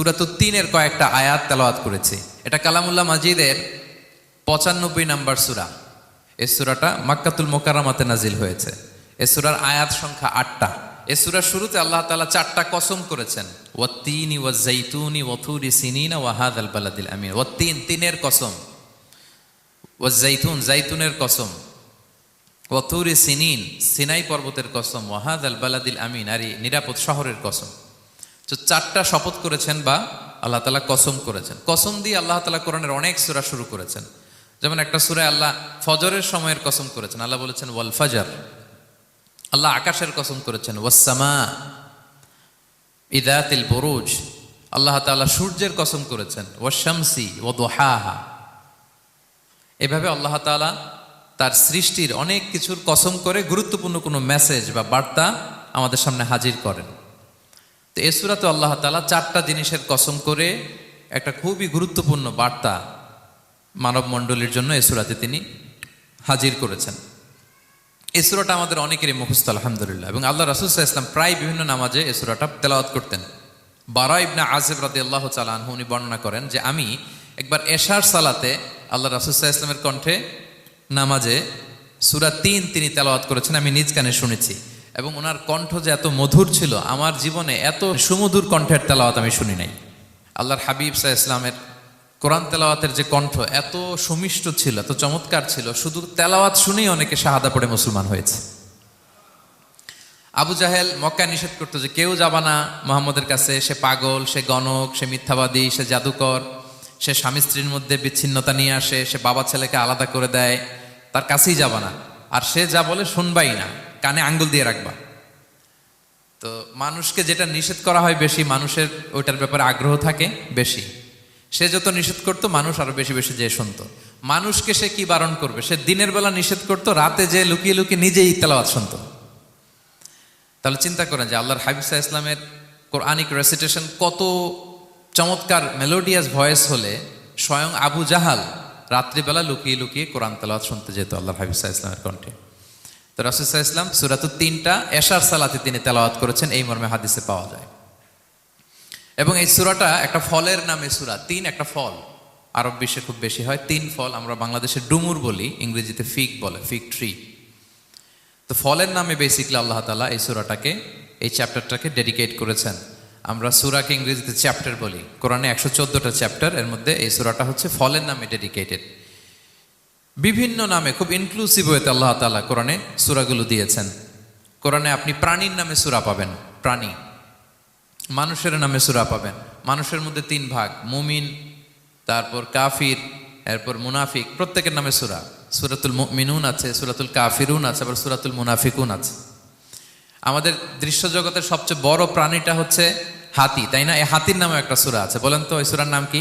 সূরাতুত তিনের কয়েকটা আয়াত তেলাওয়াত করেছি। এটা কালামুল্লাহ মাজিদের 95 নম্বর সূরা। এই সূরাটা মক্কাতুল মুকাররমাতে নাজিল হয়েছে। এই সূরার আয়াত সংখ্যা 8টা। এই সূরার শুরুতে আল্লাহ তাআলা 4টা কসম করেছেন, ওয়াত-তিনি ওয়াজ-জাইতুনি ওয়া তুরি সিনিনা ওয়া হাযাল বালাদিল আমিন। ওয়াত-তিন, তিনের কসম, ওয়াজ-জাইতুন, জাইতুনের কসম, ওয়া তুরি সিনিন, সিনাই পর্বতের কসম, ওয়া হাযাল বালাদিল আমিন, আর এই নিরাপদ শহরের কসম। তো 4টা শপথ করেছেন বা আল্লাহ তাআলা কসম করেছেন। কসম দিয়ে আল্লাহ তাআলা কোরআনের অনেক সূরা শুরু করেছেন। যেমন একটা সূরায় আল্লাহ ফজরের সময়ের কসম করেছেন, আল্লাহ বলেছেন ওয়াল ফাজর। আল্লাহ আকাশের কসম করেছেন ওয়াস সামা ইযাতিল বুরুজ। আল্লাহ তাআলা সূর্যের কসম করেছেন ওয়াশ শামসি ওয়া দুহাহা। এভাবে আল্লাহ তাআলা তার সৃষ্টির অনেক কিছুর কসম করে গুরুত্বপূর্ণ কোনো মেসেজ বা বার্তা আমাদের সামনে হাজির করেন। তো এই সূরাতে আল্লাহ তাআলা 4টা জিনিসের কসম করে একটা খুবই গুরুত্বপূর্ণ বার্তা মানব মণ্ডলীর জন্য এই সূরাতে তিনি হাজির করেছেন। এই সূরাটা আমাদের অনেকেরই মুখস্থ আলহামদুলিল্লাহ, এবং আল্লাহ রাসূল সাল্লাল্লাহু আলাইহি ওয়াসাল্লাম প্রায় বিভিন্ন নামাজে এই সূরাটা তেলাওয়াত করতেন। বারা ইবনে আযিব রাদিয়াল্লাহু তাআলা আনহু উনি বর্ণনা করেন যে আমি একবার এশার সালাতে আল্লাহ রাসূল সাল্লাল্লাহু আলাইহি ওয়াসাল্লামের কণ্ঠে নামাজে সূরা 3 তিনি তেলাওয়াত করেছেন, আমি নিজ কানে শুনেছি। এবং ওনার কণ্ঠ যে এত মধুর ছিল, আমার জীবনে এত সুমধুর কণ্ঠের তেলাওয়াত আমি শুনি নাই। আল্লাহর হাবিব সাল্লাল্লাহু আলাইহি ওয়াসাল্লামের কোরআন তেলাওয়াতের যে কণ্ঠ এত সুমিষ্ট ছিল, এত চমৎকার ছিল, শুধু তেলাওয়াত শুনেই অনেকে শাহাদা পড়ে মুসলমান হয়েছে। আবু জাহেল মক্কায় নিষেধ করতো যে কেউ যাবা না মুহাম্মদের কাছে, সে পাগল, সে গণক, সে মিথ্যাবাদী, সে জাদুকর, সে স্বামী স্ত্রীর মধ্যে বিচ্ছিন্নতা নিয়ে আসে, সে বাবা ছেলেকে আলাদা করে দেয়, তার কাছেই যাবা না। আর সে যা বলে শুনবাই না, কানে আঙ্গুল দিয়ে রাখবা। তো মানুষকে যেটা নিষেধ করা হয় বেশি, মানুষের ওইটার ব্যাপারে আগ্রহ থাকে বেশি। সে যত নিষেধ করতো মানুষ আরো বেশি বেশি যে শুনতো। মানুষকে সে কি বারণ করবে, সে দিনের বেলা নিষেধ করতো, রাতে যে লুকিয়ে লুকিয়ে নিজেই তেলাওয়াত শুনতো। তাহলে চিন্তা করেন যে আল্লাহর হাবিব সাল্লাল্লাহু আলাইহি ওয়াসাল্লামের কোরআনিক রেসিটেশন কত চমৎকার মেলোডিয়াস ভয়েস হলে স্বয়ং আবু জাহাল রাত্রিবেলা লুকিয়ে লুকিয়ে কোরআন তেলাওয়াত শুনতে যেত আল্লাহর হাবিব সাল্লাল্লাহু আলাইহি ওয়াসাল্লামের কণ্ঠে। তো রাসূল সাল্লাল্লাহু আলাইহি ওয়াসাল্লাম সূরাতুত 3টা এশার সালাতে তিনি তেলাওয়াত করেছেন, এই মর্মে হাদিসে পাওয়া যায়। এবং এই সূরাটা একটা ফলের নামে সূরা। 3 একটা ফল, আরব বিশ্বে খুব বেশি হয় 3 ফল। আমরা বাংলাদেশে ডুমুর বলি, ইংরেজিতে ফিগ বলে, ফিগ ট্রি। তো ফলের নামে বেসিক্যালি আল্লাহ তাআলা এই সূরাটাকে, এই চ্যাপ্টারটাকে ডেডিকেট করেছেন। আমরা সূরাকে ইংরেজিতে চ্যাপ্টার বলি। কোরআনে 114টা চ্যাপ্টার, এর মধ্যে এই সূরাটা হচ্ছে ফলের নামে ডেডিকেটেড। বিভিন্ন নামে খুব ইনক্লুসিভ ওয়েতে আল্লাহ তাআলা কোরআনে সূরাগুলো দিয়েছেন। কোরআনে আপনি প্রাণীর নামে সূরা পাবেন, প্রাণী। মানুষের নামে সূরা পাবেন। মানুষের মধ্যে 3 ভাগ, মুমিন, তারপর কাফির, এরপর মুনাফিক, প্রত্যেকের নামে সূরা। সূরাতুল মুমিনুন আছে, সূরাতুল কাফিরুন আছে, আবার সূরাতুল মুনাফিকুন আছে। আমাদের দৃশ্য জগতের সবচেয়ে বড় প্রাণীটা হচ্ছে হাতি, তাই না? এই হাতির নামে একটা সূরা আছে। বলেন তো ওই সূরার নাম কি?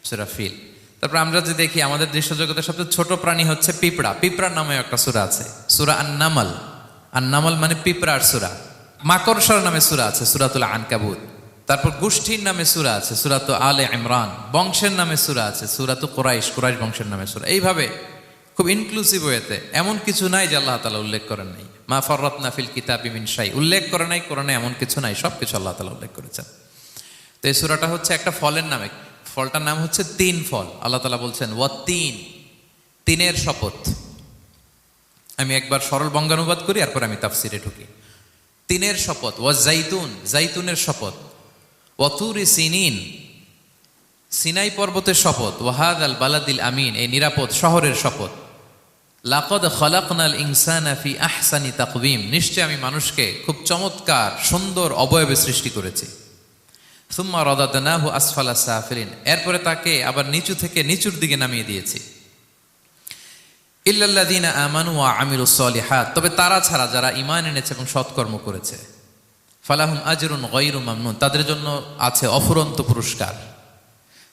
সূরা ফিল। তারপর আমরা যে দেখি আমাদের দৃশ্য জগতের সবচেয়ে ছোট প্রাণী হচ্ছে পিঁপড়া, পিঁপড়ার নামে একটা সূরা আছে, সূরা আন-নামল। আন-নামল মানে পিঁপড়ার সূরা। মাকড়সার নামে সূরা আছে, সূরাতুল আনকাবুত। তারপর গোষ্ঠীর নামে সূরা আছে, সূরাতুল আলে ইমরান। বংশের নামে সূরা আছে, সূরাতুল কুরাইশ, কুরাইশ বংশের নামে সূরা। এইভাবে খুব ইনক্লুসিভ ওয়েতে, এমন কিছু নাই যে আল্লাহ তাআলা উল্লেখ করেন নাই। মা ফাররাতনা ফিল কিতাবি মিন শাই, উল্লেখ করে নাই কোরআনে এমন কিছু নাই, সবকিছু আল্লাহ তাআলা উল্লেখ করেছেন। তো এই সূরাটা হচ্ছে একটা ফলের নামে। ফলটার নাম হচ্ছে 3 ফল। আল্লাহ তাআলা বলছেন ওয়াত-তিন, তিনের শপথ। আমি একবার সরল বঙ্গানুবাদ করি, এরপর আমি তাফসিরে ঢুকি। 3-এর শপথ, ওয়াজ-জাইতুন, জাইতুনের শপথ, ওয়া তুরি সিনিন, সিনাই পর্বতের শপথ, ওয়া হাযাল বালাদিল আমিন, এই নিরাপদ শহরের শপথ। লাকাদ খালাকনাল ইনসানা ফি আহসানি তাকওয়িম, নিশ্চয় আমি মানুষকে খুব চমৎকার সুন্দর অবয়বে সৃষ্টি করেছি। সুম্মা রাদাদনাহু আসফালা সাফিলিন, এরপরে তাকে আবার নিচু থেকে নিচুর দিকে নামিয়ে দিয়েছি। ইল্লাল্লাযীনা আমানু ওয়া আমিলুস সলিহাত, তবে তারা ছাড়া যারা ঈমান এনেছে এবং সৎকর্ম করেছে। ফালাহুম আজরুন গায়রু মামনুন, তাদের জন্য আছে অফুরন্ত পুরস্কার।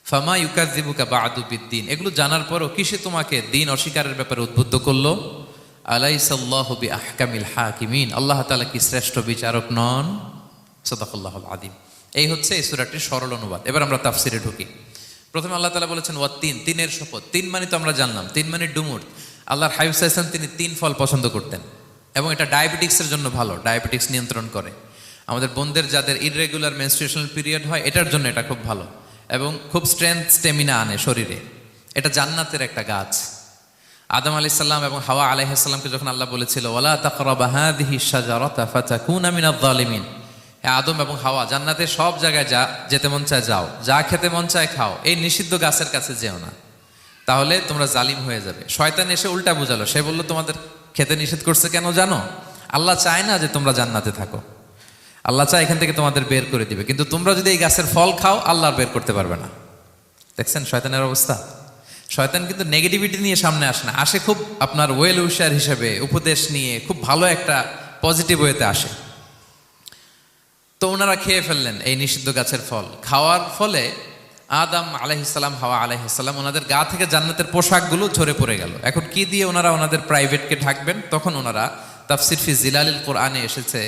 ফামা ইউকাযযিবুকা বা'দু বিদ্দিন, এগুলো জানার পরও কিসে তোমাকে দিন অস্বীকারের ব্যাপারে উদ্বুদ্ধ করলো? আলাইসাল্লাহু বিআহকামিল হাকিমিন, আল্লাহ তাআলা কি শ্রেষ্ঠ বিচারক নন? সাদাকাল্লাহুল আযীম। এই হচ্ছে এই সূরাটির সরল অনুবাদ। এবার আমরা তাফসিরে ঢুকি। প্রথমে আল্লাহ তাআলা বলেছেন ওয়াত-তিন, তিনের শপথ। 3 মানে তো আমরা জানলাম, 3 মানে ডুমুর। আল্লাহর হাবিব সাল্লাল্লাহু আলাইহি ওয়াসাল্লাম তিনি 3 ফল পছন্দ করতেন, এবং এটা ডায়াবেটিক্সের জন্য ভালো, ডায়াবেটিক্স নিয়ন্ত্রণ করে। আমাদের বোনদের যাদের ইররেগুলার মেনস্ট্রুয়েশনাল পিরিয়ড হয়, এটার জন্য এটা খুব ভালো এবং খুব স্ট্রেংথ স্টেমিনা আনে শরীরে। এটা জান্নাতের একটা গাছ। আদম আলাইহিস সালাম এবং হাওয়া আলাইহিস সালামকে যখন আল্লাহ বলেছিল ওয়ালা তাকরাবা হাযিহি শাজারাতা ফাতাকুনা মিনাজ জালিমিন, হে আদম এবং হাওয়া, জান্নাতের সব জায়গায় যেতে মন চায় যাও, যা খেতে মন চায় খাও, এই নিষিদ্ধ গাছের কাছে যেও না, তাহলে তোমরা জালিম হয়ে যাবে। শয়তান এসে উল্টা বুঝালো, সে বলল তোমাদের খেতে নিষেধ করছে কেন জানো? আল্লাহ চায় না যে তোমরা জান্নাতে থাকো, আল্লাহ চায় এখান থেকে তোমাদের বের করে দিবে, কিন্তু তোমরা যদি এই গাছের ফল খাও আল্লাহ আর বের করতে পারবে না। দেখছেন শয়তানের অবস্থা? শয়তান কিন্তু নেগেটিভিটি নিয়ে সামনে আসে না, আসে খুব আপনার ওয়েল উইশার হিসেবে, উপদেশ নিয়ে খুব ভালো একটা পজিটিভ ওয়েতে আসে। তো ওনারা খেয়ে ফেললেন এই নিষিদ্ধ গাছের ফল। খাওয়ার ফলে আদম আলাইহিস সালাম, হাওয়া আলাইহিস সালাম, ওনাদের গা থেকে জান্নাতের পোশাকগুলো ঝরে পড়ে গেল। এখন কি দিয়ে ওনারা ওনাদের প্রাইভেটকে ঢাকবেন? তখন ওনারা তাফসির ফি জিলালিল কোরআনে এসেছে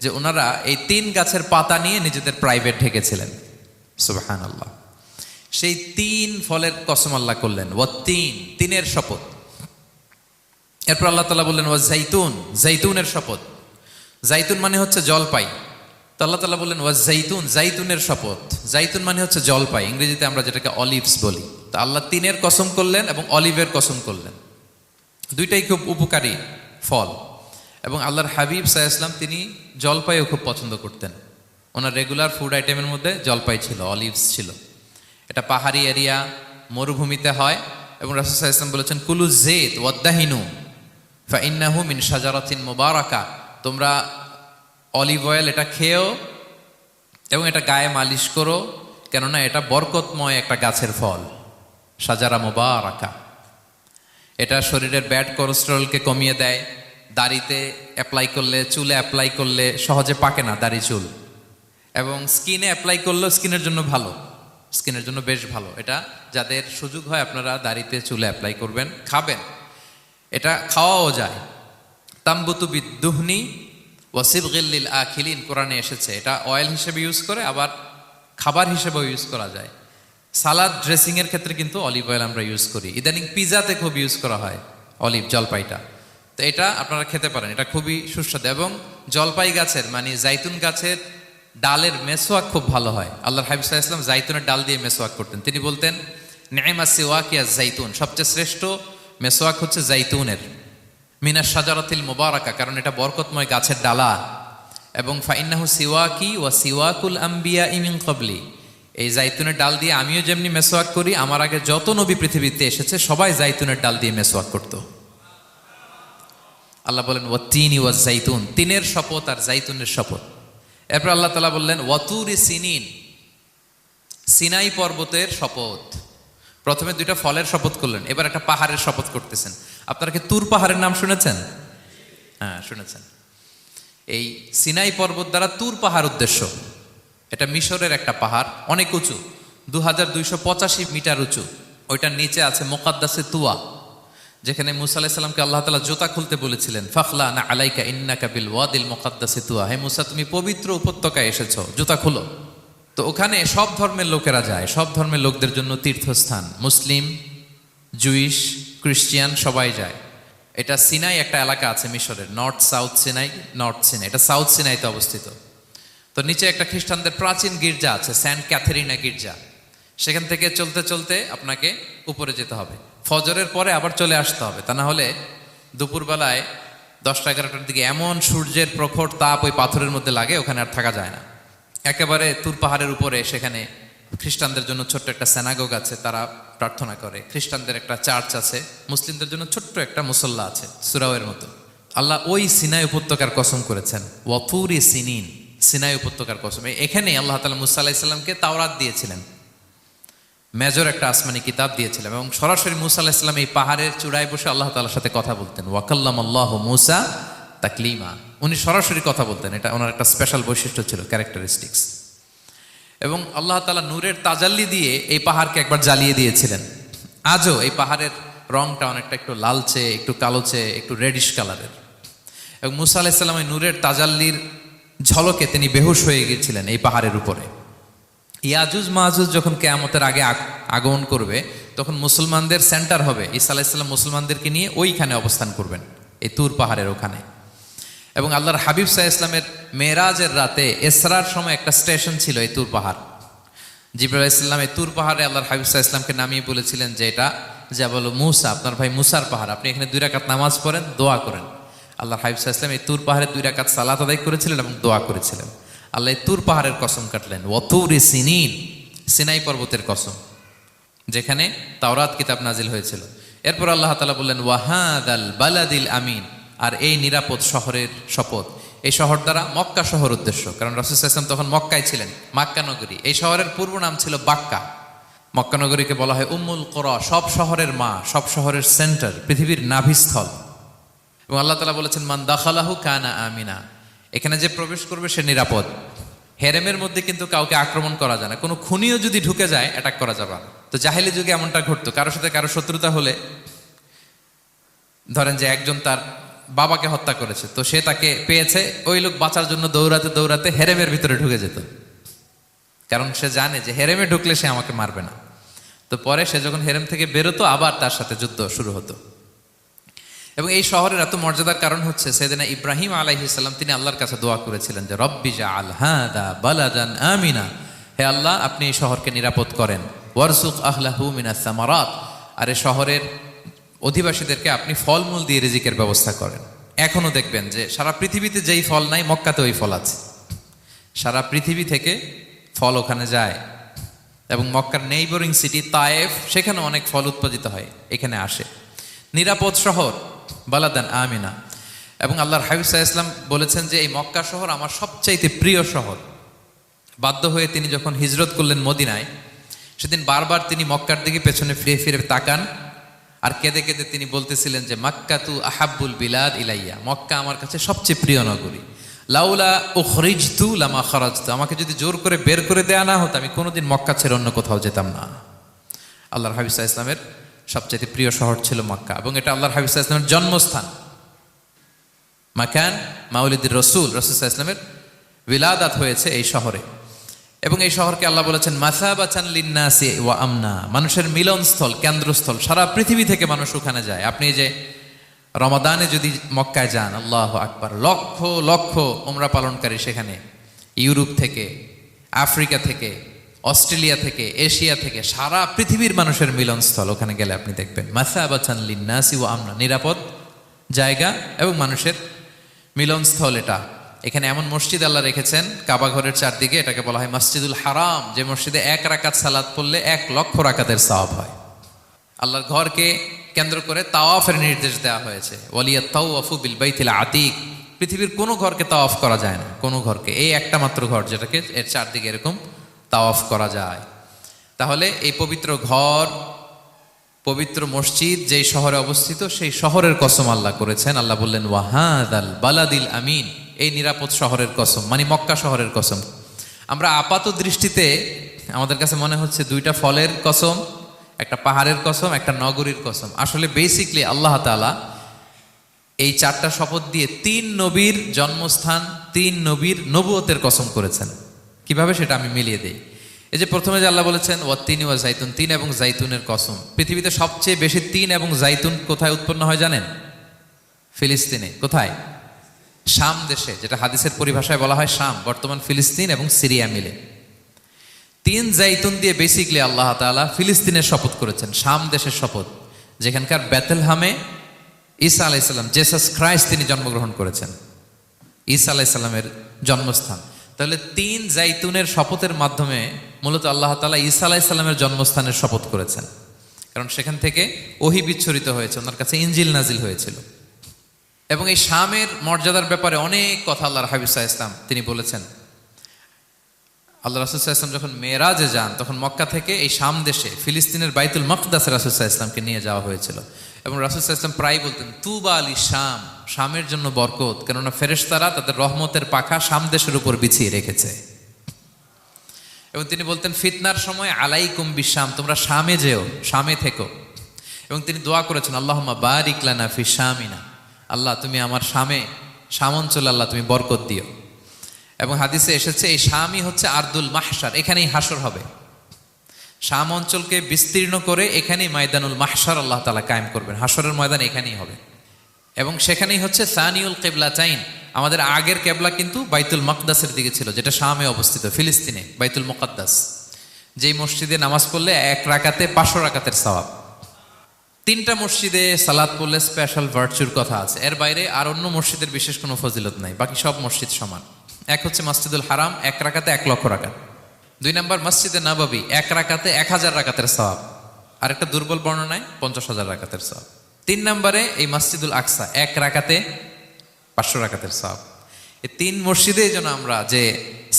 যে ওনারা এই 3 গাছের পাতা নিয়ে নিজেদের প্রাইভেট ঢেকেছিলেন। সুবহানাল্লাহ। সেই 3 ফলের কসম আল্লাহ করলেন, তিনের শপথ। এরপর আল্লাহ তাআলা বললেন ওয়া জাইতুন, জাইতুনের শপথ। জাইতুন মানে হচ্ছে জলপাই। তো আল্লাহ তাআলা বললেন ওয়া জাইতুন, জাইতুনের শপথ। জাইতুন মানে হচ্ছে জলপাই, ইংরেজিতে আমরা যেটাকে অলিভস বলি। তো আল্লাহ 3-এর কসম করলেন এবং অলিভের কসম করলেন। দুইটাই খুব উপকারী ফল এবং আল্লাহর হাবিব সাল্লাল্লাহু আলাইহি ওয়াসাল্লাম তিনি জলপাইও খুব পছন্দ করতেন। ওনার রেগুলার ফুড আইটেমের মধ্যে জলপাই ছিল, অলিভস ছিল। এটা পাহাড়ি এরিয়া, মরুভূমিতে হয় এবং রাসূল সাল্লাল্লাহু আলাইহি ওয়াসাল্লাম বলেছেন কুলু যাইত ওয়াদাহিনু ফাইন্নাহু মিন শাজারাতিন মুবারাকা, তোমরা অলিভ অয়েল এটা খেও এবং এটা গায়ে মালিশ করো, কেননা এটা বরকতময় একটা গাছের ফল, শাজারা মুবারাকা। এটা শরীরের ব্যাড কোলেস্টেরলকে কমিয়ে দেয়। দাড়িতে অ্যাপ্লাই করলে, চুলে অ্যাপ্লাই করলে সহজে পাকে না দাড়ি চুল, এবং স্কিনে অ্যাপ্লাই করলেও স্কিনের জন্য ভালো, স্কিনের জন্য বেশ ভালো। এটা যাদের সুযোগ হয় আপনারা দাড়িতে চুলে অ্যাপ্লাই করবেন, খাবেন। এটা খাওয়াও যায়। তাম্বুতু বিদ্দুহনি ওয়াসিবগিল লিল আখিলিন, কোরআনে এসেছে। এটা অয়েল হিসেবে ইউজ করে, আবার খাবার হিসেবেও ইউজ করা যায়। সালাদ ড্রেসিংয়ের ক্ষেত্রে কিন্তু অলিভ অয়েল আমরা ইউজ করি। ইদানিং পিজাতে খুব ইউজ করা হয় অলিভ, জলপাইটা। তো এটা আপনারা খেতে পারেন, এটা খুবই সুস্বাদু। এবং জলপাই গাছের মানে জাইতুন গাছের ডালের মেসোয়াক খুব ভালো হয়। আল্লাহর হাবিব সাল্লাল্লাহু আলাইহি ওয়াসাল্লাম জাইতুনের ডাল দিয়ে মেসোয়াক করতেন। তিনি বলতেন নি'মা সিওয়াকিয়া জাইতুন, সবচেয়ে শ্রেষ্ঠ মেসোয়াক হচ্ছে জাইতুনের, মিনাশ শাজারাতিল মুবারাকা, কারণ এটা বরকতময় গাছের ডালা। এবং ফাইন্নাহু সিওয়াকি ওয়া সিওয়াকুল আম্বিয়া মিন ক্বাবলি, এই জাইতুনের ডাল দিয়ে আমিও যেমনি মেসোয়াক করি, আমার আগে যত নবী পৃথিবীতে এসেছে সবাই জাইতুনের ডাল দিয়ে মেসোয়াক করতো। আল্লাহ বলেন ওয়াতিনি ওয়াজ জাইতুন, তিনের শপথ আর জাইতুনের শপথ। এরপর আল্লাহ তাআলা বললেন ওয়াতুরি সিনিন, সিনাই পর্বতের শপথ। প্রথমে 2টা ফলের শপথ করলেন, এবার একটা পাহাড়ের শপথ করতেছেন। আপনারা কি তুর পাহাড়ের নাম শুনেছেন? হ্যাঁ শুনেছেন। এই সিনাই পর্বত দ্বারা তুর পাহাড় উদ্দেশ্য। এটা মিশরের একটা পাহাড়, অনেক উঁচু, 2285 মিটার উঁচু। ওইটার নিচে আছে মুকাদ্দাসে তুয়া, যেখানে মুসা আলাইহিস সালামকে আল্লাহ তাআলা জুতা খুলতে বলেছিলেন। ফাখলা না আলাইকা ইন্নাকা বিল ওয়াদিল মুকাদ্দাসে তুয়া, হে মুসা তুমি পবিত্র উপত্যকায় এসেছো, জুতা খুলো। তো ওখানে সব ধর্মের লোকেরা যায়, সব ধর্মের লোকদের জন্য তীর্থস্থান। মুসলিম, জুইশ, খ্রিস্টিয়ান সবাই যায়। এটা সিনাই একটা এলাকা আছে মিশরের, north south Sinai, north Sinai, এটা সাউথ সিনাইতে অবস্থিত। তো নিচে একটা খ্রিস্টানদের প্রাচীন গির্জা আছে, সেন্ট ক্যাথেরিনা গির্জা। সেখান থেকে চলতে চলতে আপনাকে উপরে যেতে হবে, ফজরের পরে আবার চলে আসতে হবে, তা না হলে দুপুরবেলায় 10টা-11টার দিকে এমন সূর্যের প্রখর তাপ ওই পাথরের মধ্যে লাগে, ওখানে আর থাকা যায় না। একেবারে তুর পাহাড়ের উপরে সেখানে খ্রিস্টানদের জন্য ছোট্ট একটা সিনাগোগ আছে, তারা প্রার্থনা করে। খ্রিস্টানদের একটা চার্চ আছে, মুসলিমদের জন্য ছোট্ট একটা মুসল্লা আছে সুরাওয়ের মতো। আল্লাহ ওই সিনাই উপত্যকার কসম করেছেন, ওয়াতুরি সিনিন, সিনাই উপত্যকার কসম। এখানেই আল্লাহ তাআলা মুসা আলাইহিস সালামকে তাওরাত দিয়েছিলেন, মেজর একটা আসমানি কিতাব দিয়েছিলেন, এবং সরাসরি মুসা আলাইহিস সালাম এই পাহাড়ের চূড়ায় বসে আল্লাহ তাআলার সাথে কথা বলতেন। ওয়াকাল্লামাল্লাহু মুসা তাকলিমা, উনি সরাসরি কথা বলতেন। এটা ওনার একটা স্পেশাল বৈশিষ্ট্য ছিল, ক্যারেক্টারিস্টিক্স। এবং আল্লাহ তাআলা নূরের তাজাল্লি দিয়ে এই পাহাড়কে একবার জ্বালিয়ে দিয়েছিলেন। আজও এই পাহাড়ের রংটা অনেকটা একটু লালচে, একটু কালোচে, একটু রেডিশ কালারের। এবং মুসা আলাইহিস সালাম এই নূরের তাজাল্লির ঝলকে তিনি বেহুশ হয়ে গিয়েছিলেন এই পাহাড়ের উপরে। ইয়াজুজ মাহাজুজ যখন কিয়ামতের আগে আগমন করবে, তখন মুসলমানদের সেন্টার হবে। ঈসা আলাইহিস সালাম মুসলমানদেরকে নিয়ে ওইখানে অবস্থান করবেন, এই তুর পাহাড়ের ওখানে। এবং আল্লাহর হাবিব সাল্লাল্লাহু আলাইহি ইসলামের মেরাজের রাতে ইসরার সময় একটা স্টেশন ছিল এই তুর পাহাড়। জিবরাইল আলাইহিস সালাম এই তুর পাহাড়ে আল্লাহর হাবিব সাল্লাল্লাহু আলাইহি ইসলামকে নামিয়ে বলেছিলেন যে এটা জাবাল মুসা, আপনার ভাই মুসার পাহাড়, আপনি এখানে 2 রাকাত নামাজ পড়েন, দোয়া করেন। আল্লাহর হাবিব সাল্লাল্লাহু আলাইহি ইসলাম এই তুর পাহাড়ে 2 রাকাত সালাত আদায় করেছিলেন এবং দোয়া করেছিলেন। আল্লাহ এই তুর পাহাড়ের কসম কাটলেন, ওয়াতুরি সিনিন, সিনাই পর্বতের কসম যেখানে তাওরাত কিতাব নাজিল হয়েছিল। এরপর আল্লাহ তাআলা বললেন ওয়াহাদাল বালাদিল আমিন, আর এই নিরাপদ শহরের শপথ। এই শহর দ্বারা মক্কা শহর উদ্দেশ্য, কারণ রাসূল সাল্লাল্লাহু আলাইহি ওয়াসাল্লাম তখন মক্কায় ছিলেন, মক্কা নগরী। এই শহরের পূর্ব নাম ছিল বাক্কা। মক্কা নগরীকে বলা হয় উম্মুল কুরা, সব শহরের মা, সব শহরের সেন্টার, পৃথিবীর নাভিস্থল। এবং আল্লাহ তাআলা বলেছেন মান দাখালাহু কানা আমিনা, এখানে যে প্রবেশ করবে সে নিরাপদ। হেরেমের মধ্যে কিন্তু কাউকে আক্রমণ করা যায় না, কোনো খুনিও যদি ঢুকে যায় অ্যাটাক করা যাবে না। তো জাহেলি যুগে এমনটা ঘটতো, কারোর সাথে কারো শত্রুতা হলে, ধরেন যে একজন তার বাবাকে হত্যা করেছে, তো সে তাকে পেয়েছে, ওই লোক বাঁচার জন্য দৌড়াতে দৌড়াতে হেরেমের ভিতরে ঢুকে যেত, কারণ সে জানে যে হেরেমে ঢুকলে সে আমাকে মারবে না। তো পরে সে যখন হেরেম থেকে বেরোতো আবার তার সাথে যুদ্ধ শুরু হতো। এবং এই শহরের এত মর্যাদার কারণ হচ্ছে সাইয়েদনা ইব্রাহিম আলাইহিস সালাম তিনি আল্লাহর কাছে দোয়া করেছিলেন যে রব্বি জাআল হাদা বালাদান আমিনা, হে আল্লাহ আপনি এই শহরকে নিরাপদ করেন, ওয়ারযুক আহলাহু মিনাস সামারাত, আর এই শহরের অধিবাসীদেরকে আপনি ফলমূল দিয়ে রিজিকের ব্যবস্থা করেন। এখনো দেখবেন যে সারা পৃথিবীতে যেই ফল নাই মক্কাতে ওই ফল আছে, সারা পৃথিবী থেকে ফল ওখানে যায়। এবং মক্কার নেইবরিং সিটি তায়েফ, সেখানে অনেক ফল উৎপাদিত হয়, এখানে আসে। নিরাপদ শহর বালাদান আমিনা। এবং আল্লাহর হাবিব সাল্লাল্লাহু আলাইহি ওয়াসাল্লাম বলেছেন যে এই মক্কা শহর আমার সবচাইতে প্রিয় শহর। বাধ্য হয়ে তিনি যখন হিজরত করলেন মদিনায়, সেদিন বারবার তিনি মক্কার দিকে পেছনে ফিরে ফিরে তাকান, আর কেঁদে কেঁদে তিনি বলতেছিলেন যে মাক্কাতু আহাব্বুল বিলাদ ইলাইয়া, মক্কা আমার কাছে সবচেয়ে প্রিয় নগরী। লাউলা উখরিজতু লামা খারাজতু, আমাকে যদি জোর করে বের করে দেয়া না হতো আমি কোনোদিন মক্কা ছেড়ে অন্য কোথাও যেতাম না। আল্লাহর হাবিব সাল্লাল্লাহু আলাইহি ওয়াসাল্লামের সবচেয়ে প্রিয় শহর ছিল মক্কা, এবং এটা আল্লাহর হাবিব সাল্লাল্লাহু আলাইহি ওয়াসাল্লামের জন্মস্থান, মাকান মাউলিদির রাসূল। রাসূল সাল্লাল্লাহু আলাইহি ওয়াসাল্লামের বিলাদাত হয়েছে এই শহরে। এবং এই শহরকে আল্লাহ বলেছেন মাসাবাতান লিন্নাসি ওয়া আমনা, মানুষের মিলনস্থল, কেন্দ্রস্থল, সারা পৃথিবী থেকে মানুষ ওখানে যায়। আপনি যে রমাদানে যদি মক্কায় যান, আল্লাহু আকবার, লক্ষ লক্ষ উমরা পালনকারী সেখানে, ইউরোপ থেকে, আফ্রিকা থেকে, অস্ট্রেলিয়া থেকে, এশিয়া থেকে, সারা পৃথিবীর মানুষের মিলনস্থল। ওখানে গেলে আপনি দেখবেন মাসাবাতান লিন্নাসি ওয়া আমনা, নিরাপদ জায়গা এবং মানুষের মিলনস্থল। এটা এখানে এমন মসজিদ আল্লাহ রেখেছেন কাবা ঘরের চারদিকে, এটাকে বলা হয় মসজিদুল হারাম, যে মসজিদে 1 রাকাত সালাত পড়লে 1 লক্ষ রাকাতের সওয়াব হয়। আল্লাহর ঘরকে কেন্দ্র করে তাওয়াফের নির্দেশ দেওয়া হয়েছে, ওয়ালিয়াত তাওয়াফু বিল বাইতিল আতিক। পৃথিবীর কোনো ঘরকে তাওয়াফ করা যায় না, কোনো ঘরকে, এই একটা মাত্র ঘর যেটাকে এর চারদিকে এরকম তাওয়াফ করা যায়। তাহলে এই পবিত্র ঘর, পবিত্র মসজিদ যেই শহরে অবস্থিত, সেই শহরের কসম আল্লাহ করেছেন। আল্লাহ বললেন ওয়াহাদাল বালাদিল আমিন, এই নিরাপদ শহরের কসম, মানে মক্কা শহরের কসম। আমরা আপাত দৃষ্টিতে আমাদের কাছে মনে হচ্ছে 2টা ফলের কসম, একটা পাহাড়ের কসম, একটা নগরীর কসম। আসলে বেসিকলি আল্লাহ তাআলা এই 4টা শপথ দিয়ে 3 নবীর জন্মস্থান, 3 নবীর নবুয়তের কসম করেছেন। কিভাবে সেটা আমি মিলিয়ে দেই। এই যে প্রথমে যে আল্লাহ বলেছেন ওয়াত্তিনি ওয়া জাইতুন, 3 এবং জাইতুনের কসম। পৃথিবীতে সবচেয়ে বেশি 3 এবং জাইতুন কোথায় উৎপন্ন হয় জানেন? ফিলিস্তিনে। কোথায়? শাম দেশে, যেটা হাদিসের পরিভাষায় বলা হয় শাম, বর্তমান ফিলিস্তিন এবং সিরিয়া মিলে। 3 জাইতুন দিয়ে বেসিকলি আল্লাহ তাআলা ফিলিস্তিনের শপথ করেছেন, শাম দেশের শপথ, যেখানকার বেথলহামে ঈসা আলাইহিস সালাম, জেসাস ক্রাইস্ট, তিনি জন্মগ্রহণ করেছেন, ঈসা আলাইহিস সালামের জন্মস্থান। তাহলে 3 জাইতুনের শপথের মাধ্যমে মূলত আল্লাহ তাআলা ঈসা আলাইহিস সালামের জন্মস্থানের শপথ করেছেন, কারণ সেখান থেকে ওহী বিচ্ছুরিত হয়েছে, ওনার কাছে ইনজিল নাজিল হয়েছিল। এবং এই শামের মর্যাদার ব্যাপারে অনেক কথা আল্লাহর হাবিব সাল্লাল্লাহু আলাইহি ওয়াসাল্লাম তিনি বলেছেন। আল্লাহ রাসূল সাল্লাল্লাহু আলাইহি ওয়াসাল্লাম যখন মেরাজে যান, তখন মক্কা থেকে এই শাম দেশে ফিলিস্তিনের বাইতুল মাকদাসে রাসূল সাল্লাল্লাহু আলাইহি ওয়াসাল্লামকে নিয়ে যাওয়া হয়েছিল। এবং রাসূল সাল্লাল্লাহু আলাইহি ওয়াসাল্লাম প্রায় বলতেন তুবা আলি শাম, শামের জন্য বরকত, কেননা ফেরেশতারা তাদের রহমতের পাখা শাম দেশের উপর বিছিয়ে রেখেছে। এবং তিনি বলতেন ফিতনার সময় আলাইকুম বিশাম, তোমরা শামে যেও, শামে থেকো। এবং তিনি দোয়া করেছেন আল্লাহুম্মা বারিক লানা ফি শামিনা, আল্লাহ তুমি আমার শাম অঞ্চলে আল্লাহ তুমি বরকত দিও। এবং হাদিসে এসেছে এই শামই হচ্ছে আরদুল মাহশার, এখানেই হাসর হবে। শাম অঞ্চলকে বিস্তীর্ণ করে এখানেই ময়দানুল মাহশার আল্লাহ তাআলা কায়েম করবেন, হাসরের ময়দান এখানেই হবে। এবং সেখানেই হচ্ছে সানিউল কিবলাতাইন, আমাদের আগের কেবলা কিন্তু বাইতুল মাকদাসের দিকে ছিল, যেটা শামে অবস্থিত, ফিলিস্তিনে বাইতুল মুকাদ্দাস। যেই মসজিদে নামাজ পড়লে 1 রাকাতে 500 রাকাতের সওয়াব। 3টা মসজিদে সালাত পড়লে স্পেশাল ভার্চুর কথা আছে, এর বাইরে আর অন্য মসজিদের বিশেষ কোনো ফজিলত নাই, বাকি সব মসজিদ সমান। এক হচ্ছে মসজিদুল হারাম, 1 রাকাতে 1 লক্ষ রাকাত। 2 নম্বর মসজিদে নববী, 1 রাকাতে 1000 রাকাতের সওয়াব। আরেকটা দুর্বল বর্ণনায় 50,000 রাকাতের সওয়াব। 3 নম্বরে এই মসজিদুল আকসা, 1 রাকাতে 500 রাকাতের সওয়াব। এই 3 মসজিদে যেন আমরা যে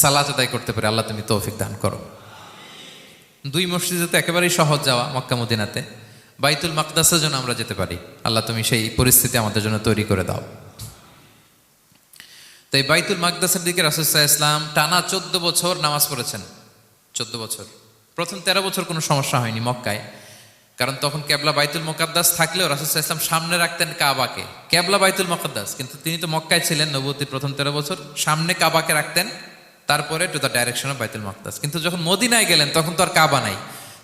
সালাত আদায় করতে পারি, আল্লাহ তুমি তৌফিক দান করো। 2 মসজিদে তো একেবারেই সহজ যাওয়া, মক্কা মদিনাতে। বাইতুল মাকদাসে যেন আমরা যেতে পারি, আল্লাহ তুমি সেই পরিস্থিতি আমাদের জন্য তৈরি করে দাও। তো এই বাইতুল মাকদাসের দিকে রাসূল সাল্লাল্লাহু আলাইহি ওয়াসাল্লাম টানা 14 বছর নামাজ পড়েছেন। 14 বছর। প্রথম 13 বছর কোনো সমস্যা হয়নি মক্কায়, কারণ তখন কেবলা বাইতুল মুকাদ্দাস থাকলেও রাসূল সাল্লাল্লাহু আলাইহি ওয়াসাল্লাম সামনে রাখতেন কাবাকে। কেবলা বাইতুল মুকাদ্দাস, কিন্তু তিনি তো মক্কায় ছিলেন নবুয়তির প্রথম 13 বছর, সামনে কাবাকে রাখতেন, তারপরে টু দ্য ডাইরেকশন অফ বাইতুল মুকাদ্দাস। কিন্তু যখন মদিনায় গেলেন তখন তো আর কাবা নাই,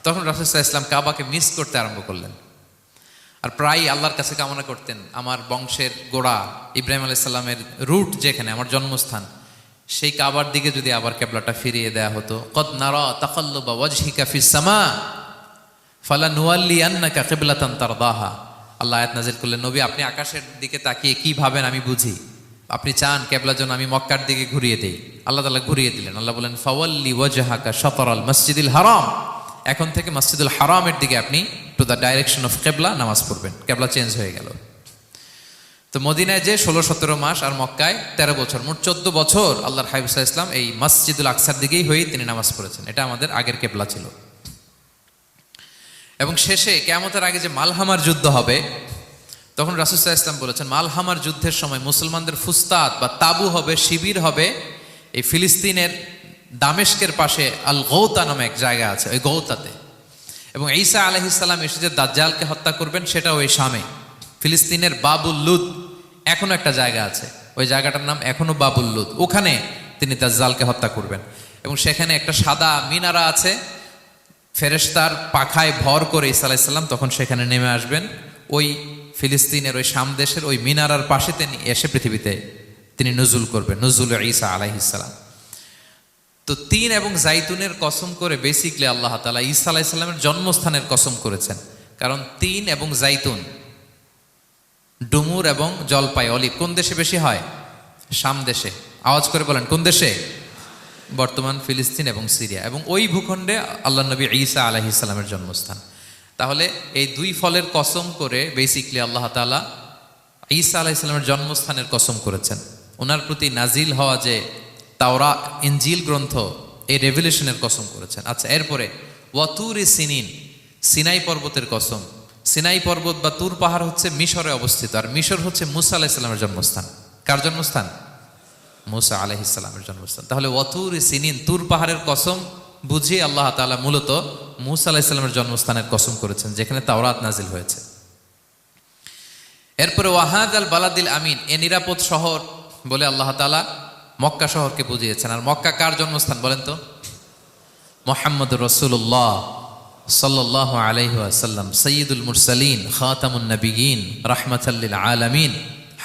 তখন রাসূল সাল্লাল্লাহু আলাইহি ওয়াসাল্লাম কাবাকে মিস করতে আরম্ভ করলেন। আর প্রায় আল্লাহর কাছে কামনা করতেন, আমার বংশের গোড়া ইব্রাহিম আলাইহিস সালামের রুট যেখানে, আমার জন্মস্থান, সেই কাবার দিকে যদি আবার কেবলাটা ফিরিয়ে দেয়া হতো। কদ নারা তাকাল্লুবা ওয়াজহিকা ফিস সামা ফালানুওয়াল্লিয়ান্নাকা কিবলাতান তারদাহা। আল্লাহ আয়াত নাযিল করলেন, নবী আপনি আকাশের দিকে তাকিয়ে কি ভাবেন আমি বুঝি, আপনি চান কেবলার জন্য আমি মক্কার দিকে ঘুরিয়ে দেই। আল্লাহ তাআলা ঘুরিয়ে দিলেন। আল্লাহ বলেন, ফাওয়াল্লি ওয়াজহাকা শাতরাল মসজিদিল হারাম, এখন থেকে মসজিদুল হারামের দিকে আপনি টু দ্য ডাইরেকশন অফ কেবলা নামাজ পড়বেন। কেবলা চেঞ্জ হয়ে গেল। তো মদিনায় যে 16-17 মাস, আর মক্কায় 13 বছর, মোট 14 বছর আল্লাহর হাবিব সাল্লাল্লাহু আলাইহি ওয়াসাল্লাম এই মসজিদুল আকসার দিকেই হয়ে তিনি নামাজ পড়েছেন। এটা আমাদের আগের কেবলা ছিল। এবং শেষে কিয়ামতের আগে যে মালহামার যুদ্ধ হবে, তখন রাসূল সাল্লাল্লাহু আলাইহি ওয়াসাল্লাম বলেছেন, মালহামার যুদ্ধের সময় মুসলমানদের ফুস্তাদ বা তাবু হবে, শিবির হবে এই ফিলিস্তিনের দামেস্কের পাশে আল গৌতা নামে এক জায়গা আছে, ওই গৌতাতে। এবং ঈসা আলাইহিস সালাম এসে যে দাজ্জালকে হত্যা করবেন, সেটাও ওই শামে, ফিলিস্তিনের বাবুল লুদ এখনো একটা জায়গা আছে, ওই জায়গাটার নাম এখনো বাবুল লুদ, ওখানে তিনি দাজ্জালকে হত্যা করবেন। এবং সেখানে একটা সাদা মিনারা আছে, ফেরেশতার পাখায় ভর করে ঈসা আলাইহিস সালাম তখন সেখানে নেমে আসবেন। ওই ফিলিস্তিনের ওই শাম দেশের ওই মিনারার পাশে তিনি এসে পৃথিবীতে তিনি নুজুল করবেন, নুজুল ঈসা আলাইহিস সালাম। তো 3 এবং জাইতুনের কসম করে বেসিকলি আল্লাহ তাআলা ঈসা আলাইহিস সালামের জন্মস্থানের কসম করেছেন। কারণ 3 এবং জাইতুন, ডুমুর এবং জলপাই, অলিভ কোন দেশে বেশি হয়? শাম দেশে। আওয়াজ করে বলেন কোন দেশে? বর্তমান ফিলিস্তিন এবং সিরিয়া, এবং ওই ভূখণ্ডে আল্লাহ নবী ঈসা আলাইহিস সালামের জন্মস্থান। তাহলে এই 2 ফলের কসম করে বেসিকলি আল্লাহ তাআলা ঈসা আলাইহিস সালামের জন্মস্থানের কসম করেছেন। ওনার প্রতি নাজিল হওয়া যে তাওরাত ইনজিল গ্রন্থ, এই রেভেলেশনের কসম করেছেন। আচ্ছা, এরপরে ওয়াতুরি সিনিন, সিনাই পর্বতের কসম। সিনাই পর্বত বা তুর পাহাড় হচ্ছে মিশরে অবস্থিত, আর মিশর হচ্ছে মুসা আলাইহিস সালামের জন্মস্থান। কার জন্মস্থান? মুসা আলাইহিস সালামের জন্মস্থান। তাহলে ওয়াতুরি সিনিন, তুর পাহাড়ের কসম বুঝিয়ে আল্লাহ তাআলা মূলত মুসা আলাইহিস সালামের জন্মস্থানের কসম করেছেন, যেখানে তাওরাত নাজিল হয়েছে। এরপরে ওয়াহাদাল বালাদিল আমিন, এ নিরাপদ শহর বলে আল্লাহ তাআলা মক্কা শহরকে বুঝিয়েছেন। আর মক্কা কার জন্মস্থান বলেন তো? মুহাম্মদুর রাসূলুল্লাহ সাল্লাল্লাহু আলাইহি ওয়াসাল্লাম, সাইয়্যিদুল মুরসালিন, খাতামুন নবিয়্যিন, রাহমাতাল লিল আলামিন,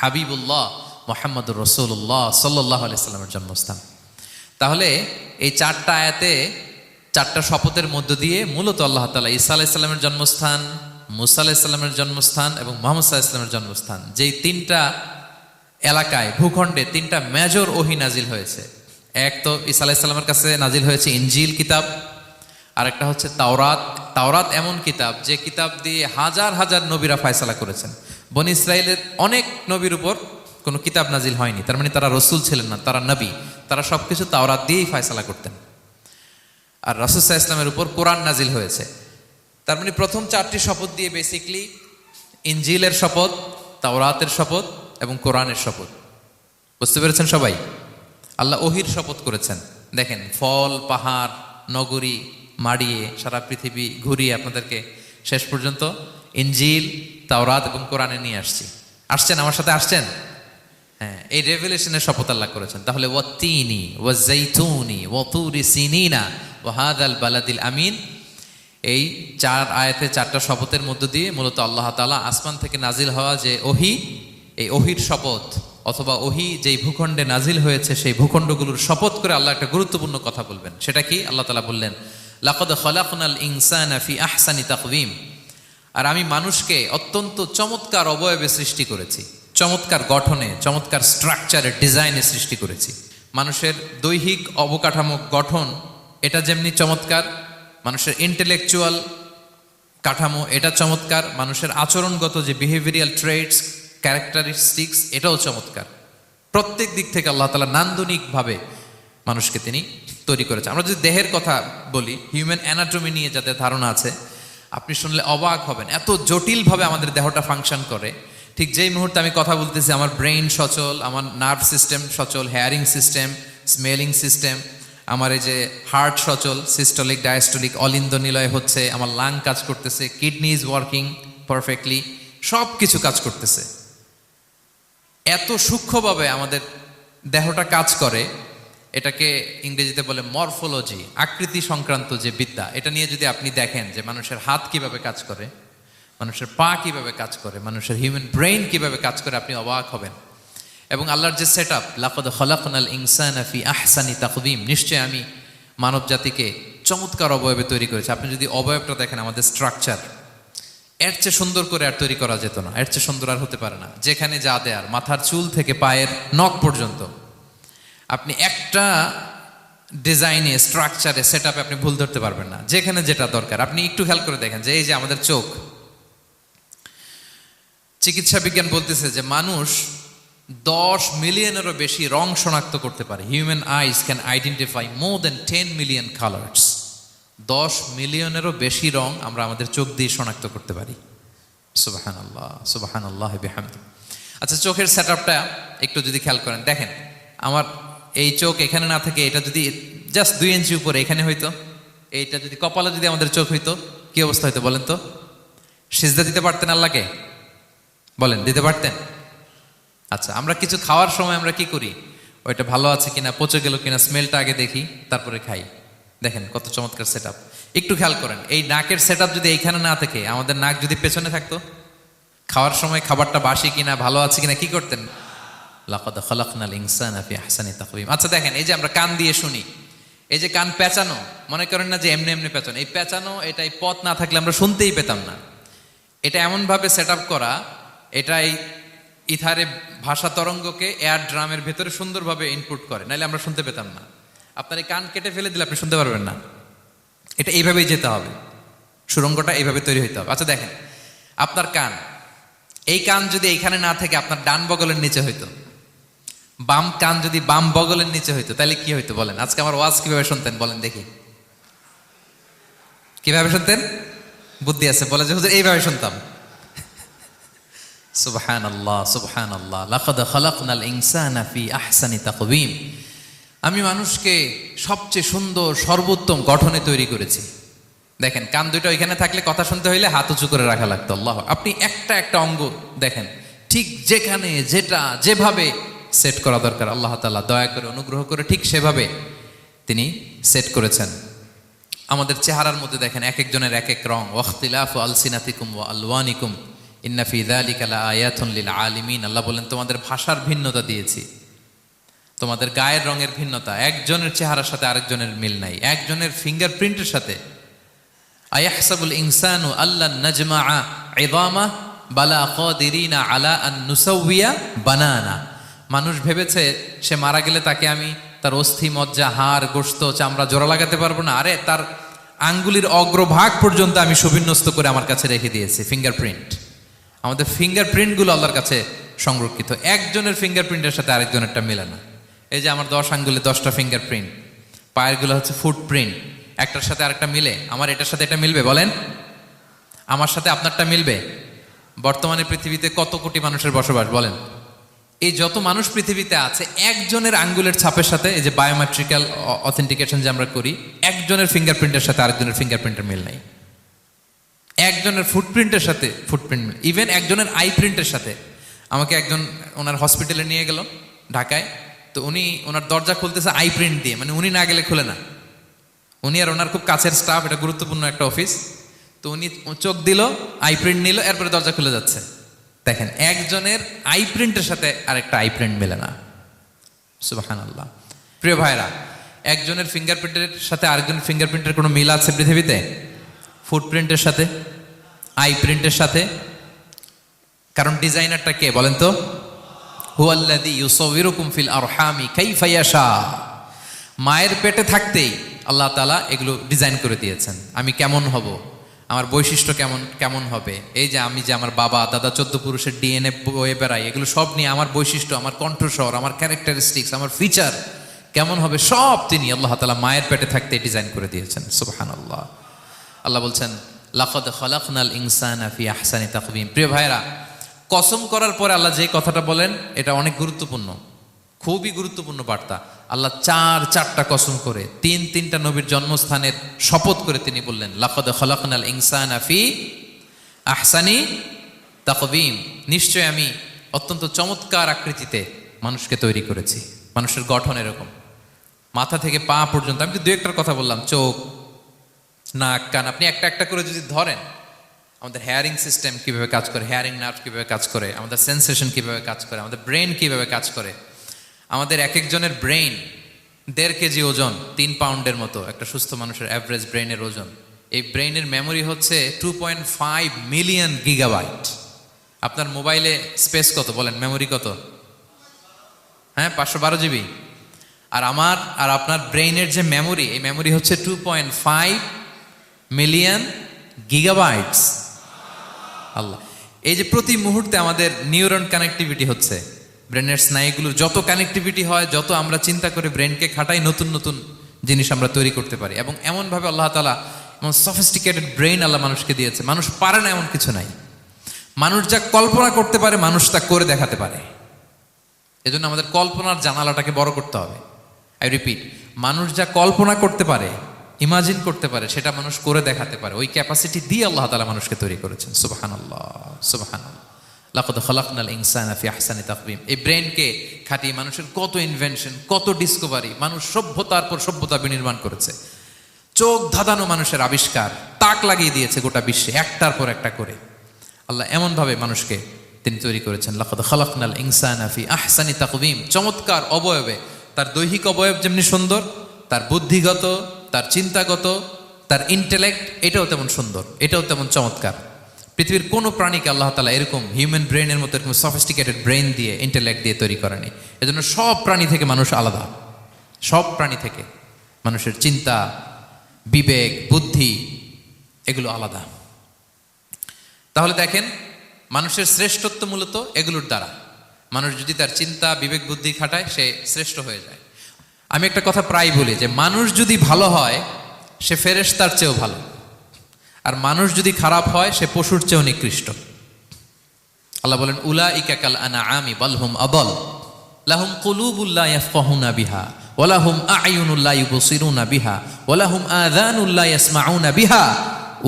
হাবিবুল্লাহ মুহাম্মদুর রাসূলুল্লাহ সাল্লাল্লাহু আলাইহি ওয়াসাল্লামের জন্মস্থান। তাহলে এই 4টা আয়াতে 4টা শপথের মধ্য দিয়ে মূলত আল্লাহ তাআলা ঈসা আলাইহিস সালামের জন্মস্থান, মুসা আলাইহিস সালামের জন্মস্থান এবং মুহাম্মদ সাল্লাল্লাহু আলাইহি ওয়াসাল্লামের জন্মস্থান, যেই 3টা এলাকায়, ভূখণ্ডে 3টা মেজর ওহী নাজিল হয়েছে। এক তো ঈসা আলাইহিস সালামের কাছে নাজিল হয়েছে ইনজিল কিতাব, আর একটা হচ্ছে তাওরাত। তাওরাত এমন কিতাব যে কিতাব দিয়ে হাজার হাজার নবীরা ফয়সালা করেছেন। বনি ইসরাইলের অনেক নবীর উপর কোনো কিতাব নাজিল হয়নি, তার মানে তারা রসুল ছিলেন না, তারা নবী। তারা সবকিছু তাওরাত দিয়েই ফয়সালা করতেন। আর রাসূল সাল্লাল্লাহু আলাইহি ওয়াসাল্লামের উপর কোরআন নাজিল হয়েছে। তার মানে প্রথম 4টি শপথ দিয়ে বেসিকলি ইনজিলের শপথ, তাওরাতের শপথ এবং কোরআনের শপথ। বুঝতে পেরেছেন সবাই? আল্লাহ ওহির শপথ করেছেন। দেখেন, ফল, পাহাড়, নগরী মাড়িয়ে সারা পৃথিবী ঘুরিয়ে আপনাদেরকে শেষ পর্যন্ত ইনজিল, তাওরাত এবং কোরআনে নিয়ে আসছেন আমার সাথে আসছেন। হ্যাঁ, এই রেভেলেশনের শপথ আল্লাহ করেছেন। তাহলে ওয়াত্তিনি ওয়াজাইতুনি ওয়াতুরি সিনিনা ওয়া হাদাল বালাদিল আমিন, এই 4 আয়াতে 4টা শপথের মধ্য দিয়ে মূলত আল্লাহ তাআলা আসমান থেকে নাজিল হওয়া যে ওহী, এই ওহীর শপথ অথবা ওহী যেই ভূখণ্ডে নাজিল হয়েছে সেই ভূখণ্ডগুলোর শপথ করে আল্লাহ একটা গুরুত্বপূর্ণ কথা বলবেন। সেটা কি? আল্লাহ তাআলা বললেন, লাকাদ খালাকনাল ইনসানা ফি আহসানি তাকওয়িম। আর আমি মানুষকে অত্যন্ত চমৎকার অবয়বে সৃষ্টি করেছি, চমৎকার গঠনে, চমৎকার স্ট্রাকচারে, ডিজাইনে সৃষ্টি করেছি। মানুষের দৈহিক অবকাঠামো গঠন এটা যেমনি চমৎকার, মানুষের ইন্টেলেকচুয়াল কাঠামো এটা চমৎকার, মানুষের আচরণগত যে বিহেভিয়ারাল ট্রেটস, ক্যারেক্টারিস্টিক্স এটাও চমৎকার। প্রত্যেক দিক থেকে আল্লাহ তাআলা নান্দনিকভাবে মানুষকে তিনি তৈরি করেছেন। আমরা যদি দেহের কথা বলি, হিউম্যান অ্যানাটমি নিয়ে যাদের ধারণা আছে, আপনি শুনলে অবাক হবেন এত জটিলভাবে আমাদের দেহটা ফাংশন করে। ঠিক যেই মুহূর্তে আমি কথা বলতেছি আমার ব্রেইন সচল, আমার নার্ভ সিস্টেম সচল, হেয়ারিং সিস্টেম, স্মেলিং সিস্টেম, আমার এই যে হার্ট সচল, সিস্টোলিক ডায়াস্টোলিক অলিন্দ নিলয় হচ্ছে, আমার লাং কাজ করতেছে, কিডনি ইজ ওয়ার্কিং পারফেক্টলি, সব কিছু কাজ করতেছে। এত সূক্ষ্মভাবে আমাদের দেহটা কাজ করে, এটাকে ইংরেজিতে বলে মরফোলজি, আকৃতি সংক্রান্ত যে বিদ্যা। এটা নিয়ে যদি আপনি দেখেন যে মানুষের হাত কিভাবে কাজ করে, মানুষের পা কিভাবে কাজ করে, মানুষের হিউম্যান ব্রেইন কিভাবে কাজ করে, আপনি অবাক হবেন। এবং আল্লাহর যে সেট আপ, লাকাদ খালাকনাল ইনসানা ফি আহসানি তাকওয়িম, নিশ্চয় আমি মানব জাতিকে চমৎকার অবয়বে তৈরি করেছি। আপনি যদি অবয়বটা দেখেন, আমাদের স্ট্রাকচার এর চেয়ে সুন্দর করে আর তৈরি করা যেত না, এর চেয়ে সুন্দর আর হতে পারে না। যেখানে যা দেয়ার, মাথার চুল থেকে পায়ের নখ পর্যন্ত, আপনি একটা ডিজাইনে, স্ট্রাকচারে, সেট আপে আপনি ভুল ধরতে পারবেন না। যেখানে যেটা দরকার, আপনি একটু খেয়াল করে দেখেন যে এই যে আমাদের চোখ, চিকিৎসা বিজ্ঞান বলতেছে যে মানুষ 10 মিলিয়নেরও বেশি রং শনাক্ত করতে পারে। Human eyes can identify more than 10 million colours. 10 মিলিয়নেরও বেশি রং আমরা আমাদের চোখ দিয়ে শনাক্ত করতে পারি। সুবহানাল্লাহ, সুবহানাল্লাহ বিহামদি। আচ্ছা, চোখের সেট আপটা একটু যদি খেয়াল করেন, দেখেন আমার এই চোখ এখানে না থেকে এটা যদি জাস্ট 2 ইঞ্চি উপরে এখানে হইতো, এইটা যদি কপালে যদি আমাদের চোখ হইতো, কি অবস্থা হইতো বলেন তো? সিজদা দিতে পারতেন আল্লাহকে? বলেন, দিতে পারতেন? আচ্ছা, আমরা কিছু খাওয়ার সময় আমরা কি করি? ওইটা ভালো আছে কিনা, পচে গেল কিনা, স্মেলটা আগে দেখি, তারপরে খাই। দেখেন কত চমৎকার সেট আপ। একটু খেয়াল করেন, এই নাকের সেট আপ যদি এইখানে না থেকে আমাদের নাক যদি পেছনে থাকতো, খাওয়ার সময় খাবারটা বাসি কিনা, ভালো আছে কিনা কি করতেন? লাকাদ খালাকনাল ইনসানা ফি আহসানি তাকওয়িম। আচ্ছা দেখেন, এই যে আমরা কান দিয়ে শুনি, এই যে কান পেঁচানো, মনে করেন না যে এমনি এমনি পেঁচানো, এই পেঁচানো, এটাই পথ না থাকলে আমরা শুনতেই পেতাম না। এটা এমনভাবে সেট আপ করা, এটাই ইথারে ভাষা তরঙ্গকে এয়ার ড্রামের ভেতরে সুন্দরভাবে ইনপুট করে, নাহলে আমরা শুনতে পেতাম না। আপনার এই কান কেটে ফেলে দিলে আপনি শুনতে পারবেন না। এটা এইভাবেই যেতে হবে, সুরঙ্গটা এইভাবে তৈরি হইতে হবে। আচ্ছা দেখেন, আপনার কান, এই কান যদি এইখানে না থেকে আপনার ডান বগলের নিচে হইতো, বাম কান যদি বাম বগলের নিচে হইতো, তাহলে কি হইতো বলেন? আজকে আমার ওয়াজ কিভাবে শুনতেন বলেন দেখি? কিভাবে শুনতেন? বুদ্ধি আছে বলে যে হুজুর এইভাবে শুনতাম। সুবহানাল্লাহ, সুবহানাল্লাহ। লাকাদ খালাকনাল ইনসানা ফি আহসানি তাকওয়িম। আমি মানুষকে সবচেয়ে সুন্দর, সর্বোত্তম গঠনে তৈরি করেছি। দেখেন, কান দুটো এখানে থাকলে কথা শুনতে হইলে হাত উঁচু করে রাখা লাগতো। আল্লাহ, আপনি একটা একটা অঙ্গ দেখেন, ঠিক যেখানে যেটা যেভাবে সেট করা দরকার, আল্লাহ তাআলা দয়া করে, অনুগ্রহ করে ঠিক সেভাবে তিনি সেট করেছেন। আমাদের চেহারার মধ্যে দেখেন এক একজনের এক এক রং। ওয়াখতিলাফু আলসিনাতিকুম ওয়া আলওয়ানিকুম ইন্না ফি যালিকা লাআয়াতুন লিল আলিমিন। আল্লাহ বলেন, তোমাদের ভাষার ভিন্নতা দিয়েছি, তোমাদের গায়ের রঙের ভিন্নতা, একজনের চেহারার সাথে আরেকজনের মিল নাই, একজনের ফিঙ্গারপ্রিন্টের সাথে। আয়াহসাবুল ইনসানু আল্লান নাজমাআ ইযামা বালা কাদিরিনা আলা আন নুসাউইয়া বানানা। মানুষ ভেবেছে সে মারা গেলে তাকে আমি তার অস্থি, মজ্জা, হাড়, গোশত, চামড়া জোড়া লাগাতে পারবো না। আরে তার আঙ্গুলির অগ্রভাগ পর্যন্ত আমি সুবিন্যস্ত করে আমার কাছে রেখে দিয়েছি, ফিঙ্গারপ্রিন্ট। আমাদের ফিঙ্গারপ্রিন্টগুলো আল্লাহর কাছে সংরক্ষিত, একজনের ফিঙ্গারপ্রিন্টের সাথে আরেকজনেরটা মেলে না। এই যে আমার 10 আঙ্গুলে 10টা ফিঙ্গারপ্রিন্ট, পায়েরগুলো হচ্ছে ফুটপ্রিন্ট, একটার সাথে আরেকটা মিলে। আমার এটার সাথে এটা মিলবে বলেন? আমার সাথে আপনারটা মিলবে? বর্তমানে পৃথিবীতে কত কোটি মানুষের বসবাস বলেন? এই যত মানুষ পৃথিবীতে আছে, একজনের আঙ্গুলের ছাপের সাথে, এই যে বায়োমেট্রিক্যাল অথেন্টিকেশন যে আমরা করি, একজনের ফিঙ্গারপ্রিন্টের সাথে আরেকজনের ফিঙ্গারপ্রিন্টের মিল নাই। একজনের ফুটপ্রিন্টের সাথে ফুটপ্রিন্ট মিল, ইভেন একজনের আই প্রিন্টের সাথে। আমাকে একজন ওনার হসপিটালে নিয়ে গেল ঢাকায়, তো উনি ওনার দরজা খুলতেছে আই প্রিন্ট দিয়ে, মানে উনি না গেলে খুলে না। উনি আর ওনার খুব কাছের স্টাফ, এটা গুরুত্বপূর্ণ একটা অফিস। তো উনি চোখ দিল, আই প্রিন্ট নিল, এরপরে দরজা খুলে যাচ্ছে। দেখেন, একজনের আই প্রিন্টের সাথে আরেকটা আই প্রিন্ট মেলে না। সুবহানাল্লাহ। প্রিয় ভাইরা, একজনের ফিঙ্গারপ্রিন্টের সাথে আরেকজনের ফিঙ্গারপ্রিন্টের কোনো মিল আছে পৃথিবীতে? ফুটপ্রিন্টের সাথে, আই প্রিন্টের সাথে? কারণ ডিজাইনারটা কে বলেন তো? হুয়াল্লাযী ইউসাউবিরুকুম ফিল আরহামি কাইফা ইয়াশা। মায়ের পেটে থাকতেই আল্লাহ তাআলা এগুলো ডিজাইন করে দিয়েছেন। আমি কেমন হব, আমার বৈশিষ্ট্য কেমন কেমন হবে, এই যে আমি যে আমার বাবা দাদা 14 পুরুষের ডিএনএ বয়ে বেড়াই, এগুলো সব নিয়ে আমার বৈশিষ্ট্য, আমার কণ্ঠস্বর, আমার ক্যারেক্টারিস্টিক্স, আমার ফিচার কেমন হবে, সব তিনি আল্লাহ তাআলা মায়ের পেটে থাকতে ডিজাইন করে দিয়েছেন। সুবহানাল্লাহ। আল্লাহ বলছেন লাকাদ খালাকনাল ইনসানা ফি আহসানি তাকওয়িম। প্রিয় ভাইরা, কসম করার পরে আল্লাহ যে কথাটা বলেন এটা অনেক গুরুত্বপূর্ণ, খুবই গুরুত্বপূর্ণ বার্তা। আল্লাহ চারটা কসম করে তিনটা নবীর জন্মস্থানের শপথ করে তিনি বললেন লাকাদ খালাকনাল ইনসানা ফি আহসানি তাকওয়িম। নিশ্চয় আমি অত্যন্ত চমৎকার আকৃতিতে মানুষকে তৈরি করেছি। মানুষের গঠন এরকম, মাথা থেকে পা পর্যন্ত। আমি তো দু একটার কথা বললাম, চোখ, নাক, কান। আপনি একটা একটা করে যদি ধরেন, আমাদের হেয়ারিং সিস্টেম কিভাবে কাজ করে, হেয়ারিং নার্ভ কিভাবে কাজ করে, আমাদের সেন্সেশন কিভাবে কাজ করে, আমাদের ব্রেন কিভাবে কাজ করে। আমাদের এক একজনের ব্রেন 1.5 কেজি ওজন, 3 পাউন্ডের মতো একটা সুস্থ মানুষের অ্যাভারেজ ব্রেনের ওজন। এই ব্রেনের মেমোরি হচ্ছে 2.5 মিলিয়ন গিগাবাইট। আপনার মোবাইলে স্পেস কত বলেন, মেমোরি কত? হ্যাঁ, 512 জিবি। আর আমার আর আপনার ব্রেইনের যে মেমোরি, এই মেমোরি হচ্ছে 2.5 মিলিয়ন গিগাবাইটস। আল্লাহ, এই যে প্রতি মুহূর্তে আমাদের নিউরন কানেক্টিভিটি হচ্ছে, ব্রেনের স্নায়ুগুলোর যত কানেক্টিভিটি হয়, যত আমরা চিন্তা করে ব্রেনকে খাটাই, নতুন নতুন জিনিস আমরা তৈরি করতে পারি। এবং এমনভাবে আল্লাহ তাআলা এমন সফিস্টিকেটেড ব্রেইন আল্লাহ মানুষকে দিয়েছে, মানুষ পারে না এমন কিছু নাই। মানুষ যা কল্পনা করতে পারে মানুষ তা করে দেখাতে পারে। এজন্য আমাদের কল্পনার জানালাটাকে বড় করতে হবে। আই রিপিট, মানুষ যা কল্পনা করতে পারে, ইমাজিন করতে পারে, সেটা মানুষ করে দেখাতে পারে। ওই ক্যাপাসিটি দিয়ে আল্লাহ তাআলা মানুষকে তৈরি করেছেন। সুবহানাল্লাহ, সুবহানাল্লাহ। লাকাদ খালাকনাল ইনসানা ফি আহসানি তাকওয়িম। এই ব্রেনকে খাটিয়ে মানুষের কত ইনভেনশন, কত ডিসকভারি, মানুষ সভ্যতার পর সভ্যতা বিনির্মাণ করেছে। চোখ ধাঁধানো মানুষের আবিষ্কার, তাক লাগিয়ে দিয়েছে গোটা বিশ্বে একটার পর একটা করে। আল্লাহ এমনভাবে মানুষকে তিনি তৈরি করেছেন। লাকাদ খালাকনাল ইনসানা ফি আহসানি তাকওয়িম। চমৎকার অবয়বে, তার দৈহিক অবয়ব যেমনি সুন্দর, তার বুদ্ধিগত, তার চিন্তাগত, তার ইন্টেলেক্ট, এটাও তেমন সুন্দর, এটাও তেমন চমৎকার। পৃথিবীর কোনো প্রাণীকে আল্লাহ তাআলা এরকম হিউম্যান ব্রেনের মতো এরকম সফিস্টিকেটেড ব্রেন দিয়ে, ইন্টেলেক্ট দিয়ে তৈরি করেনি। এজন্য সব প্রাণী থেকে মানুষ আলাদা। সব প্রাণী থেকে মানুষের চিন্তা, বিবেক, বুদ্ধি এগুলো আলাদা। তাহলে দেখেন, মানুষের শ্রেষ্ঠত্ব মূলত এগুলোর দ্বারা। মানুষ যদি তার চিন্তা, বিবেক, বুদ্ধি খাটায়, সে শ্রেষ্ঠ হয়ে যায়। আমি একটা কথা প্রায় বলি যে মানুষ যদি ভালো হয় সে ফেরেশতার চেয়েও ভালো, আর মানুষ যদি খারাপ হয় সে পশুর চেয়েও নিকৃষ্ট। আল্লাহ বলেন উলাইকা কাল আনআমি বাল হুম আদাল লাহুম কুলুবুল লা ইয়াফকাহুনা বিহা ওয়া লাহুম আ'য়ুনুল লা ইউবসিরুনা বিহা ওয়া লাহুম আযানুল লা ইয়াসমাউনা বিহা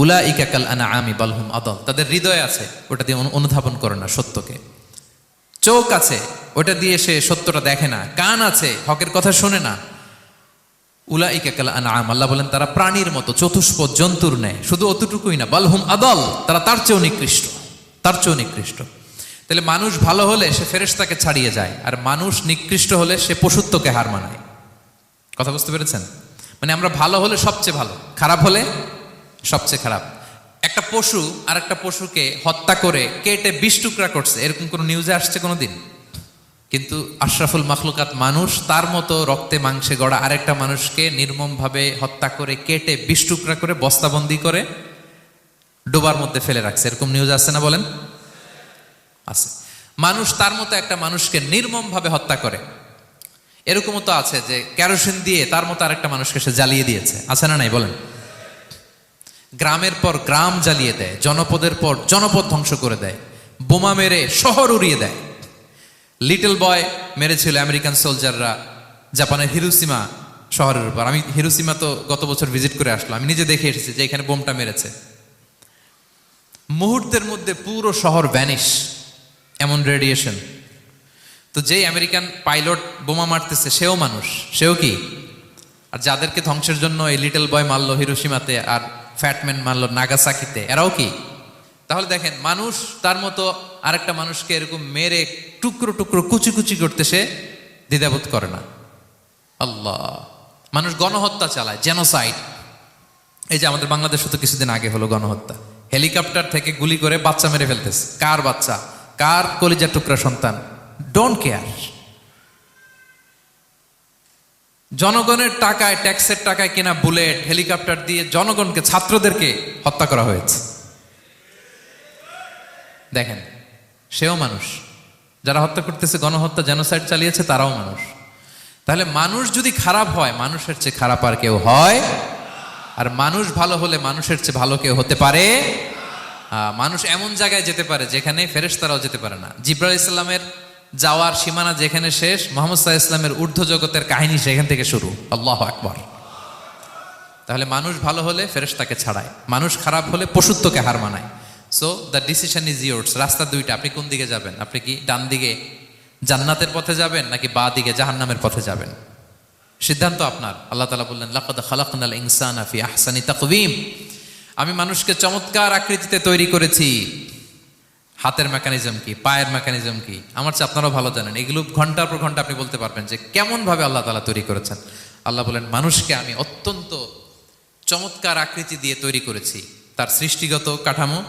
উলাইকা কাল আনআমি বাল হুম আদাল। তাদের হৃদয় আছে, ওটা দিয়ে অনুধাবন করে না সত্যকে। চোখ আছে, ওটা দিয়ে সে সত্যটা দেখে না। কান আছে, হকের কথা শোনে না। উলাইকা কাল আনআম, আল্লাহ বলেন তারা প্রাণীর মতো, চতুষ্পদ জন্তুর ন্যায়। শুধু অতটুকুই না, বালহুম আদাল, তারা তার চেয়েও নিকৃষ্ট, তার চেয়েও নিকৃষ্ট। তাহলে মানুষ ভালো হলে সে ফেরেশতাকে ছাড়িয়ে যায়, আর মানুষ নিকৃষ্ট হলে সে পশুত্বকে হার মানায়। কথা বুঝতে পেরেছেন? মানে আমরা ভালো হলে সবচেয়ে ভালো, খারাপ হলে সবচেয়ে খারাপ। একটা পশু আর একটা পশুকে হত্যা করে কেটে 20 টুকরা করছে, এরকম কোন নিউজে আসছে কোনোদিন? কিন্তু আশরাফুল মাখলুকাত মানুষ, তার মতো রক্তে মাংসে গড়া আরেকটা মানুষকে নির্মমভাবে হত্যা করে কেটে 20 টুকরা করে বস্তাবন্দি করে ডোবার মধ্যে ফেলে রাখছে, এরকম নিউজ আছে না বলেন? আছে। মানুষ তার মতো একটা মানুষকে নির্মমভাবে হত্যা করে। এরকমও তো আছে যে কেরোসিন দিয়ে তার মতো আরেকটা মানুষকে সে জ্বালিয়ে দিয়েছে, আছে না নাই বলেন? গ্রামের পর গ্রাম জ্বালিয়ে দেয়, জনপদের পর জনপদ ধ্বংস করে দেয়, বোমা মেরে শহর উড়িয়ে দেয়। লিটল বয় মেরেছিল আমেরিকান সোলজাররা জাপানের হিরোশিমা শহরের উপর। আমি হিরোশিমা তো গত বছর ভিজিট করে আসলাম, আমি নিজে দেখে এসেছি যে এখানে বোমটা মেরেছে। মুহূর্তের মধ্যে পুরো শহর ভ্যানিশ, এমন রেডিয়েশন। তো যেই আমেরিকান পাইলট বোমা মারতেছে সেও মানুষ, সেও কি? আর যাদেরকে ধ্বংসের জন্য এই লিটল বয় মারলো হিরোশিমাতে আর ফ্যাটম্যান মারলো নাগাসাকিতে, এরাও কি? তাহলে দেখেন, মানুষ তার মতো আরেকটা মানুষকে এরকম মেরে টুকরো টুকরো কুচি কুচি করতে সে দ্বিধাবোধ করে না। আল্লাহ, মানুষ গণহত্যা চালায়, জেনোসাইড। এই যে আমাদের বাংলাদেশে তো কিছুদিন আগে হলো গণহত্যা, হেলিকপ্টার থেকে গুলি করে বাচ্চা মেরে ফেলতেছে। কার বাচ্চা, কার কলিজার টুকরা সন্তান, ডোন্ট কেয়ার। জনগণের টাকায়, ট্যাক্সের টাকায় কেনা বুলেট, হেলিকপ্টার দিয়ে জনগণকে, ছাত্রদেরকে হত্যা করা হয়েছে। দেখেন, সেও মানুষ, যারা হত্যা করতেছে, গণহত্যা, জেনোসাইড চালিয়েছে, তারাও মানুষ। তাহলে মানুষ যদি খারাপ হয়, মানুষের চেয়ে খারাপ আর কেউ হয়? আর মানুষ ভালো হলে মানুষের চেয়ে ভালো কেউ হতে পারে? মানুষ এমন জায়গায় যেতে পারে যেখানে ফেরেশতারাও যেতে পারে না। জিবরাইল ইসলামের যাওয়ার সীমানা যেখানে শেষ, মুহাম্মদ সাল্লাল্লাহু আলাইহি ওয়াসাল্লামের ঊর্ধ্ব জগতের কাহিনী সেখান থেকে শুরু। আল্লাহু আকবার। তাহলে মানুষ ভালো হলে ফেরেশতাকে ছাড়ায়, মানুষ খারাপ হলে পশুত্বকে হার মানায়। So the decision is yours. রাস্তা দুইটা, আপনি কোন দিকে যাবেন? আপনি কি ডান দিকে জান্নাতের পথে যাবেন, নাকি বাঁ দিকে জাহান্নামের পথে যাবেন? সিদ্ধান্ত আপনার। আল্লাহ তাআলা বললেন, লাকাদ খালাকনাল ইনসানা ফি আহসানি তাকওয়িম। আমি মানুষকে চমৎকার আকৃতিতে তৈরি করেছি। হাতের মেকানিজম কি, পায়ের মেকানিজম কি, আমার চেয়ে আপনারাও ভালো জানেন। এগুলো ঘন্টার পর ঘন্টা আপনি বলতে পারবেন যে কেমন ভাবে আল্লাহ তাআলা তৈরি করেছেন। আল্লাহ বলেন, মানুষকে আমি অত্যন্ত চমৎকার আকৃতি দিয়ে তৈরি করেছি। তার সৃষ্টিগত কাঠামো,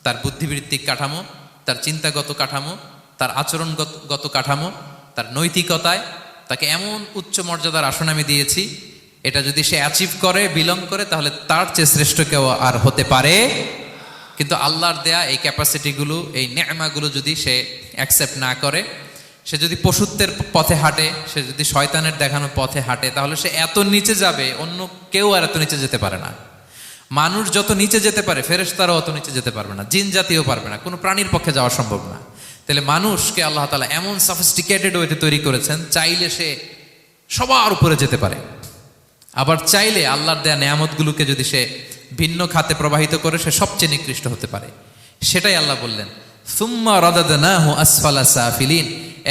তার বুদ্ধিবৃত্তিক কাঠামো, তার চিন্তাগত কাঠামো, তার আচরণগত কাঠামো, তার নৈতিকতায় তাকে এমন উচ্চ মর্যাদার আসন আমি দিয়েছি, এটা যদি সে অ্যাচিভ করে, বিলং করে, তাহলে তার চেয়ে শ্রেষ্ঠ কেউ আর হতে পারে। কিন্তু আল্লাহর দেয়া এই ক্যাপাসিটিগুলো, এই নেয়মাগুলো যদি সে অ্যাকসেপ্ট না করে, সে যদি পশুত্বের পথে হাঁটে, সে যদি শয়তানের দেখানো পথে হাঁটে, তাহলে সে এত নিচে যাবে, অন্য কেউ আর এত নিচে যেতে পারে না। মানুষ যত নিচে যেতে পারে, ফেরেশতারাও অত নিচে যেতে পারবে না, জিন জাতিও পারবে না, কোনো প্রাণীর পক্ষে যাওয়া সম্ভব না। তাহলে মানুষকে আল্লাহ তাআলা এমন সফিস্টিকেটেড ওয়েতে তৈরি করেছেন, চাইলে সে সবার উপরে যেতে পারে। আবার চাইলে আল্লাহর দেয়া নেয়ামতগুলোকে যদি সে ভিন্ন খাতে প্রবাহিত করে, সে সবচেয়ে নিকৃষ্ট হতে পারে। সেটাই আল্লাহ বললেন, সুম্মা রাদাদনাহু আসফালা সাফিলিন।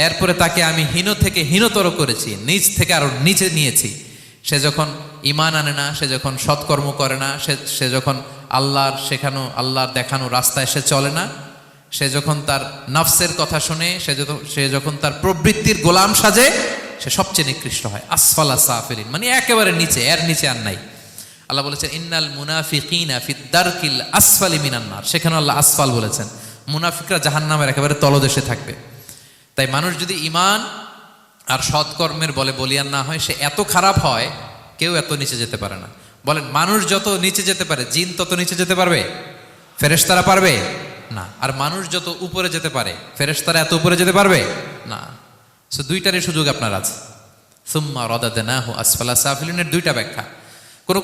এরপরে তাকে আমি হীন থেকে হীনতর করেছি, নিচ থেকে আরো নিচে নিয়েছি। সে যখন ঈমান আনে না, সে যখন সৎকর্ম করে না, সে যখন আল্লাহর শেখানো, আল্লাহর দেখানো রাস্তায় সে চলে না, সে যখন তার নফসের কথা শুনে, সে যখন তার প্রবৃত্তির গোলাম সাজে, সে সবচেয়ে নিকৃষ্ট হয়। আসফালা সাফিলিন মানে একেবারে নিচে, এর নিচে আর নাই। আল্লাহ বলেছেন, ইন্নাল মুনাফিকিনা ফিদ দারকিল আসফালি মিনান নার। সেখানে আল্লাহ আসফাল বলেছেন। মুনাফিকরা জাহান্নামের একেবারে তলদেশে থাকবে। তাই মানুষ যদি ঈমান আর সৎকর্মের বলে বলিয়ান না হয়, সে এত খারাপ হয়, কেউ এত নিচে যেতে পারে না। বলেন, মানুষ যত নিচে যেতে পারে, জিন তত নিচে যেতে পারবে? ফেরেশতারা পারবে না। আর মানুষ যত উপরে যেতে পারে, ফেরেশতারা এত উপরে যেতে পারবে না। সো দুইটারই সুযোগ আপনার আছে। সুম্মা রাদাদনাহু আসফালা সাফিলিনের দুইটা ব্যাখ্যা।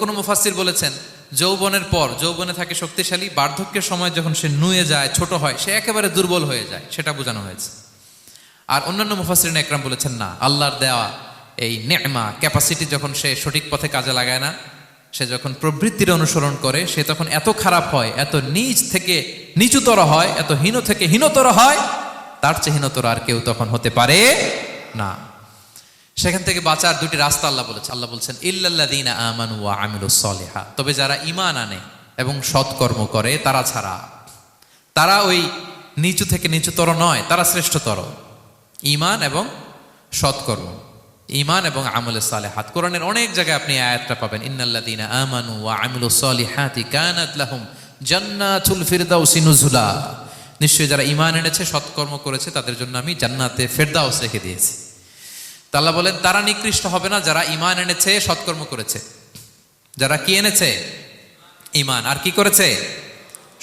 কোন মুফাসসির বলেছেন, যৌবনের পর, যৌবনে থাকে শক্তিশালী, বার্ধক্যের সময় যখন সে নুয়ে যায়, ছোট হয়, সে একেবারে দুর্বল হয়ে যায়, সেটা বোঝানো হয়েছে। আর অন্যান্য মুফাসসিরিন একরাম বলেছেন, না, আল্লাহর দেওয়া এই নেয়মা, ক্যাপাসিটি যখন সে সঠিক পথে কাজে লাগায় না, সে যখন প্রবৃত্তির অনুসরণ করে, সে তখন এত খারাপ হয়, এত নিচ থেকে নিচুতর হয়, এত হীন থেকে হীনতর হয়, তার চেয়ে হীনতর আর কেউ তখন হতে পারে না। সেখান থেকে বাঁচার দুটি রাস্তা আল্লাহ বলেছেন। আল্লাহ বলছেন, ইল্লাল্লাযীনা আমানু ওয়া আমিলুস সলিহাত। তবে যারা ঈমান আনে এবং সৎকর্ম করে, তারা ছাড়া। তারা ওই নিচু থেকে নিচুতর নয়, তারা শ্রেষ্ঠতর। ঈমান এবং সৎকর্ম, ঈমান এবং আমলে সালেহাত। কোরআনের অনেক জায়গায় আপনি আয়াতটা পাবেন, ইন্নাল্লাযীনা আমানু ওয়া আমিলুস সলিহাতি কানাত লাহুম জান্নাতুল ফিরদাউসি নুজুলা। নিশ্চয়ই যারা ঈমান এনেছে, সৎকর্ম করেছে, তাদের জন্য আমি জান্নাতে ফেরদাউস রেখে দিয়েছি। আল্লাহ বলেন, তারা নিকৃষ্ট হবে না যারা ঈমান এনেছে, সৎকর্ম করেছে। যারা কি এনেছে? ঈমান। আর কি করেছে?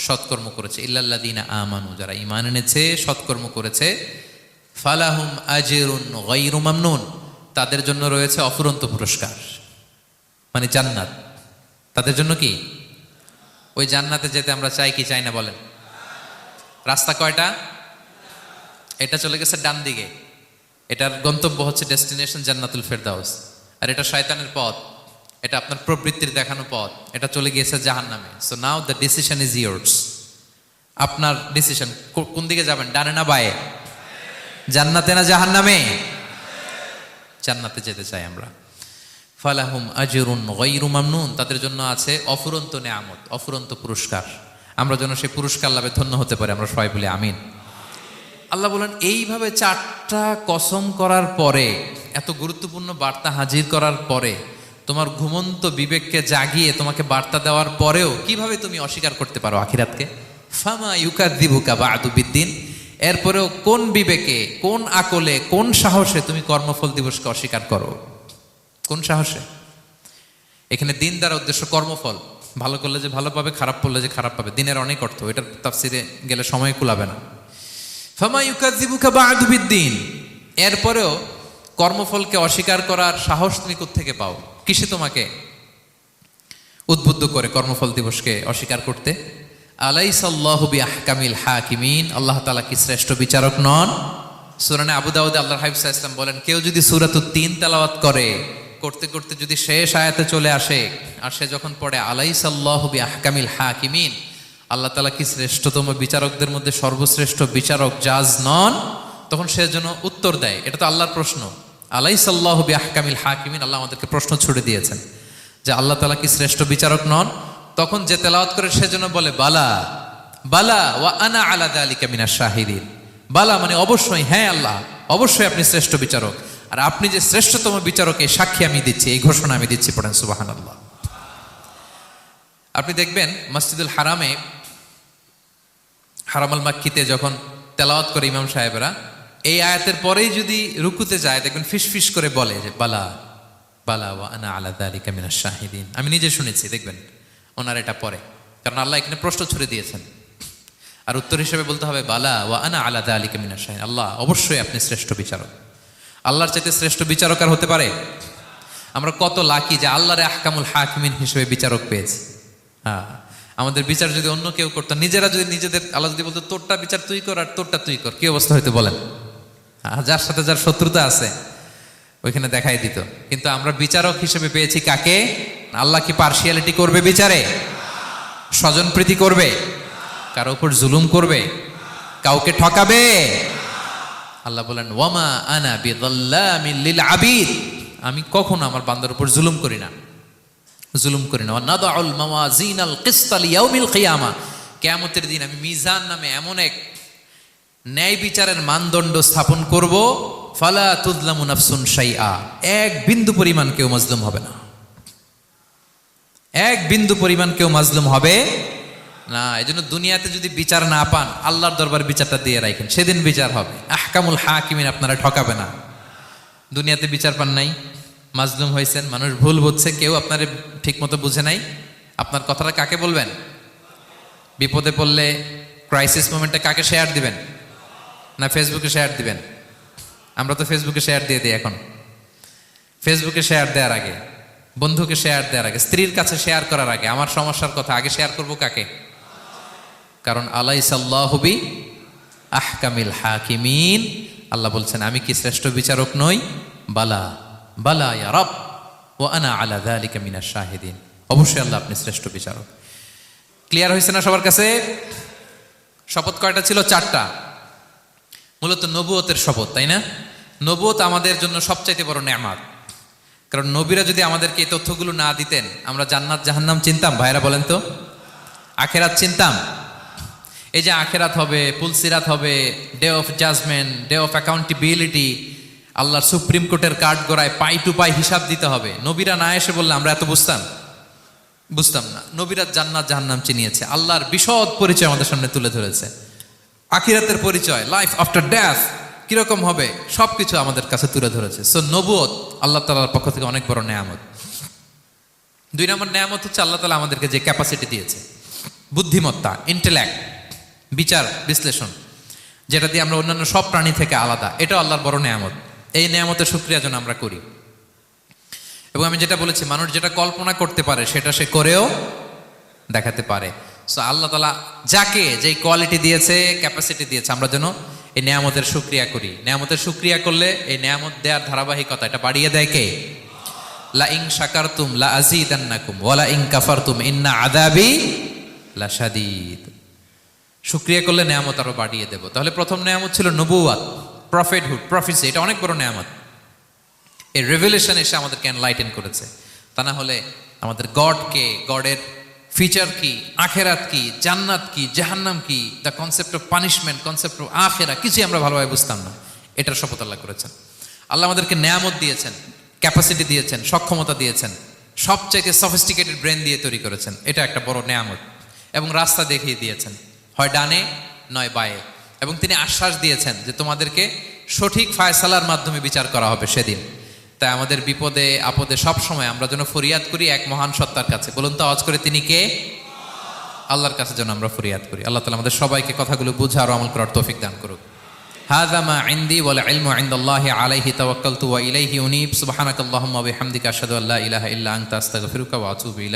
সৎকর্ম করেছে। ইল্লাল্লাযীনা আমানু, যারা ঈমান এনেছে, সৎকর্ম করেছে, ফালাহুম আজরুন গায়রু মামনুন, তাদের জন্য রয়েছে অফুরন্ত পুরস্কার, মানে জান্নাত। তাদের জন্য কি? ওই জান্নাতে যেতে আমরা চাই কি চাই না বলেন? রাস্তা কয়টা? এটা চলে গেছে ডান দিকে, এটার গন্তব্য হচ্ছে ডেস্টিনেশন জান্নাতুল ফেরদাউস। আর এটা শয়তানের পথ, এটা আপনার প্রবৃত্তির দেখানো পথ, এটা চলে গিয়েছে জাহান্নামে। So now the decision is years. আপনার ডিসিশন, কোন দিকে যাবেন, ডানে না বায়ে? জান্নাতে না জাহান্নামে? জান্নাতে যেতে চাই আমরা। ফালাহুম আজরুন গায়রু মামনুন, তাদের জন্য আছে অফুরন্ত নেয়ামত, অফুরন্ত পুরস্কার। আমরা যেন সেই পুরস্কার লাভে ধন্য হতে পারি, আমরা সবাই বলি আমিন। আল্লাহ বলেন এইভাবে 4টা কসম করার পরে, এত গুরুত্বপূর্ণ বার্তা হাজির করার পরে, তোমার ঘুমন্ত বিবেককে জাগিয়ে তোমাকে বার্তা দেওয়ার পরেও কিভাবে তুমি অস্বীকার করতে পারো আখিরাতকে? ফামা ইউকাযযিবুকা বা'দু বিদ্দিন, এরপরেও কোন বিবেকে, কোন আকলে, কোন সাহসে তুমি কর্মফল দিবসকে অস্বীকার করো? কোন সাহসে? এখানে দিন দ্বারা উদ্দেশ্য কর্মফল। ভালো করলে যে ভালো পাবে, খারাপ করলে যে খারাপ পাবে। দিনের অনেক অর্থ, এটার তাফসিরে গেলে সময় কুলাবে না। ফামা ইউকাযযিবুকা বা'দু বিদ্দিন, এরপরেও কর্মফলকে অস্বীকার করার সাহস তুমি কোত্থেকে পাও? কিসে তোমাকে উদ্বুদ্ধ করে কর্মফল দিবসকে অস্বীকার করতে? আলাইসাল্লাহু বিআহকামিল হাকিমিন, আল্লাহ তাআলা কি শ্রেষ্ঠ বিচারক নন? সূরা আবু দাউদে আল্লাহর হাবিব সাল্লাল্লাহু আলাইহি ওয়াসাল্লাম বলেন, কেউ যদি সূরাতুত তিন তেলাওয়াত করে, করতে করতে যদি শেষ আয়াতে চলে আসে, আর সে যখন পড়ে আলাইসাল্লাহু বিআহকামিল হাকিমিন, আল্লাহ তাআলা কি শ্রেষ্ঠতম বিচারকদের মধ্যে সর্বশ্রেষ্ঠ বিচারক জাজ নন, তখন সে যেন উত্তর দেয়, এটা তো আল্লাহর প্রশ্ন। আলাইসাল্লাহু বিআহকামিল হাকিমিন, আল্লাহ আমাদেরকে প্রশ্ন ছুড়ে দিয়েছেন যে আল্লাহ তাআলা কি শ্রেষ্ঠ বিচারক নন? তখন যে তেলাওয়াত করে সে যেন বলে বালা বালা ওয়া আনা আলা যালিকা মিনাশ শাহিদিন। বালা মানে অবশ্যই, হ্যাঁ আল্লাহ অবশ্যই আপনি শ্রেষ্ঠ বিচারক, আর আপনি যে শ্রেষ্ঠতম বিচারক এই সাক্ষী আমি দিচ্ছি, এই ঘোষণা আমি দিচ্ছি। পড়েন সুবহানাল্লাহ। আপনি দেখবেন মসজিদুল হারামে, হারামাল মাক্কিতে যখন তেলাওয়াত করে ইমাম সাহেবরা, এই আয়াতের পরেই যদি রুকুতে যায় দেখবেন ফিস ফিস করে বলে যে বালা বালা ওয়া আনা আলা যালিকা মিনাশ শাহিদিন। আমি নিজে শুনেছি, দেখবেন ওনার এটা পরে, কারণ আল্লাহ এখানে প্রশ্ন ছুড়ে দিয়েছেন, আর উত্তর হিসেবে বলতে হবে বালা ওয়া আনা আলা যালিকা মিনাশ শাহিদিন, আল্লাহ অবশ্যই আপনি শ্রেষ্ঠ বিচারক। আল্লাহর চাইতে শ্রেষ্ঠ বিচারক আর হতে পারে? আমরা কত লাকি যে আল্লাহর আহকামুল হাকিমিন হিসেবে বিচারক পেয়েছি। হ্যাঁ, আমাদের বিচার যদি অন্য কেউ করতো, নিজেরা যদি নিজেদের, আল্লাহ যদি বলতো তোরটা বিচার তুই কর আর তোরটা তুই কর, কি অবস্থা হয়তো বলেন? যার সাথে যার শত্রুতা আছে ওইখানে দেখাই দিত। কিন্তু আমরা বিচারক হিসেবে পেয়েছি কাকে? আল্লাহ কি পার্সিয়ালিটি করবে বিচারে? স্বজনপ্রীতি করবে? কারো উপর জুলুম করবে? কাউকে ঠকাবে? আল্লাহ বলেন ওয়ামা আনা বিযাল্লামিল লিল আবিদ, আমি কখনো আমার বান্দার উপর জুলুম করি না, জুলুম করি না। ওয়া নাদাউল মাওয়াজিনাল কিসতা লিয়াউমিল কিয়ামা, কিয়ামতের দিন আমি মিজান নামে এমন এক ন্যায় বিচারের মানদণ্ড স্থাপন করব, ফালা তুযলামু নাফসুন শাইআ, এক বিন্দু পরিমাণ কেউ মাজলুম হবে না, এক বিন্দু পরিমাণ কেউ মাজলুম হবে না। এজন্য দুনিয়াতে যদি বিচার না পান, আল্লাহর দরবারে বিচারটা দিয়ে রাখেন, সেদিন বিচার হবে। আহকামুল হাকিমিন আপনারা ঠকাবে না। দুনিয়াতে বিচার পান নাই, মাজলুম হয়েছেন, মানুষ ভুল বুঝছে, কেউ আপনারে ঠিক মতো বুঝে নাই, আপনার কথাটা কাকে বলবেন? বিপদে পড়লে ক্রাইসিস মোমেন্টে কাকে শেয়ার দিবেন? না ফেসবুকে শেয়ার দিবেন? আমরা তো ফেসবুকে শেয়ার দিয়ে দিই এখন। ফেসবুকে শেয়ার দেওয়ার আগে, বন্ধুকে শেয়ার দেওয়ার আগে, স্ত্রীর কাছে শেয়ার করার আগে আমার সমস্যার কথা আগে শেয়ার করব কাকে? কারণ আলাইসাল্লাহু বিআহকামিল হাকিমিন, আল্লাহ বলছেন আমি কি শ্রেষ্ঠ বিচারক নই? বালা বালা ইয়া রব ওয়া আনা আলা যালিকা মিনাশ শাহিদিন, অবশ্যই আল্লাহ আপনি শ্রেষ্ঠ বিচারক। ক্লিয়ার হয়েছে না সবার কাছে? শপথ কয়টা ছিল? 4টা। মূলত নবুয়তের শপথ, তাই না? নবুয়ত আমাদের জন্য সবচাইতে বড় নেয়ামত, কারণ নবীরা যদি আমাদেরকে এই তথ্যগুলো না দিতেন, আমরা জান্নাত জাহান্নাম চিনতাম? ভাইরা বলেন তো, আখেরাত চিনতাম? এই যে আখেরাত হবে, পুলসিরাত হবে, day of judgment, day of accountability, আল্লাহর সুপ্রিম কোর্টের কাঠ গড়ায় পাই টু পাই হিসাব দিতে হবে, নবীরা না এসে বললে আমরা এত বুঝতাম না। নবীরা জান্নাত জাহান্নাম চিনিয়েছে, আল্লাহর বিশদ পরিচয় আমাদের সামনে তুলে ধরেছে, আখিরাতের পরিচয়, লাইফ আফটার ডেথ কিরকম হবে, সবকিছু আমাদের কাছে তুলে ধরেছে। সো নবুয়ত আল্লাহ তাআলার পক্ষ থেকে অনেক বড় নেয়ামত। 2 নম্বর নেয়ামত হচ্ছে আল্লাহ তাআলা আমাদেরকে যে ক্যাপাসিটি দিয়েছে, বুদ্ধিমত্তা, ইন্টেলেক্ট, বিচার বিশ্লেষণ, যেটা দিয়ে আমরা অন্যান্য সব প্রাণী থেকে আলাদা, এটা আল্লাহর বড় নেয়ামত। এই নেয়ামতের শুকরিয়া যেন আমরা করি। এবং আমি যেটা বলেছি, মানুষ যেটা কল্পনা করতে পারে সেটা সে করেও দেখাতে পারে। সো আল্লাহ তাআলা যাকে যেই কোয়ালিটি দিয়েছে, ক্যাপাসিটি দিয়েছে, আমরা যেন এই নেয়ামতের শুকরিয়া করি। নেয়ামতের শুকরিয়া করলে এই নেয়ামত দেওয়ার ধারাবাহিকতা এটা বাড়িয়ে দেয় কে? লা ইন শাকারতুম লা আযীদান্নাকুম ওয়া লা ইন কাফারতুম ইন্না আযাবি লাশাদীদ। শুকরিয়া করলে নেয়ামত আরো বাড়িয়ে দেব। তাহলে প্রথম নেয়ামত ছিল নবুওয়াত, প্রফেটহুড, প্রফেসি, এটা অনেক বড় নেয়ামত। এই রেভেলেশন এসে আমাদেরকে এনলাইটেন করেছে, তা না হলে আমাদের গডকে, গডের ফিচার কি, আখেরাত কি, জান্নাত কি, জাহান্নাম কি, the concept of punishment, concept of আখেরা, কিছুই আমরা ভালোভাবে বুঝতাম না। এটার শপথ আল্লাহ করেছেন। আল্লাহ আমাদেরকে নেয়ামত দিয়েছেন, ক্যাপাসিটি দিয়েছেন, সক্ষমতা দিয়েছেন, সবচাইতে সফিস্টিকেটেড ব্রেন দিয়ে তৈরি করেছেন। এটা একটা বড় নেয়ামত। এবং রাস্তা দেখিয়ে দিয়েছেন, হয় ডানে নয় বায়ে। এবং তিনি আশ্বাস দিয়েছেন যে তোমাদেরকে সঠিক ফায়সালার মাধ্যমে বিচার করা হবে সেদিন। তাই আমাদের বিপদে আপদে সব সময় আমরা যেন ফরিয়াদ করি এক মহান সত্তার কাছে। বলুন তো আওয়াজ করে, তিনি কে? আল্লাহর কাছে যেন আমরা ফরিয়াদ করি। আল্লাহ তাআলা আমাদের সবাইকে কথাগুলো বুঝা আর আমল করার তৌফিক দান করুক। হাযা মা ইনদি ওয়াল ইলমু ইনদাল্লাহি আলাইহি তাওয়াক্কালতু ওয়া ইলাইহি উনীব। সুবহানাকাল্লাহুম্মা ওয়া বিহামদিকা আশহাদু আল্লা ইলাহা ইল্লা আনতা আস্তাগফিরুকা ওয়া আতুবু ইলাইক।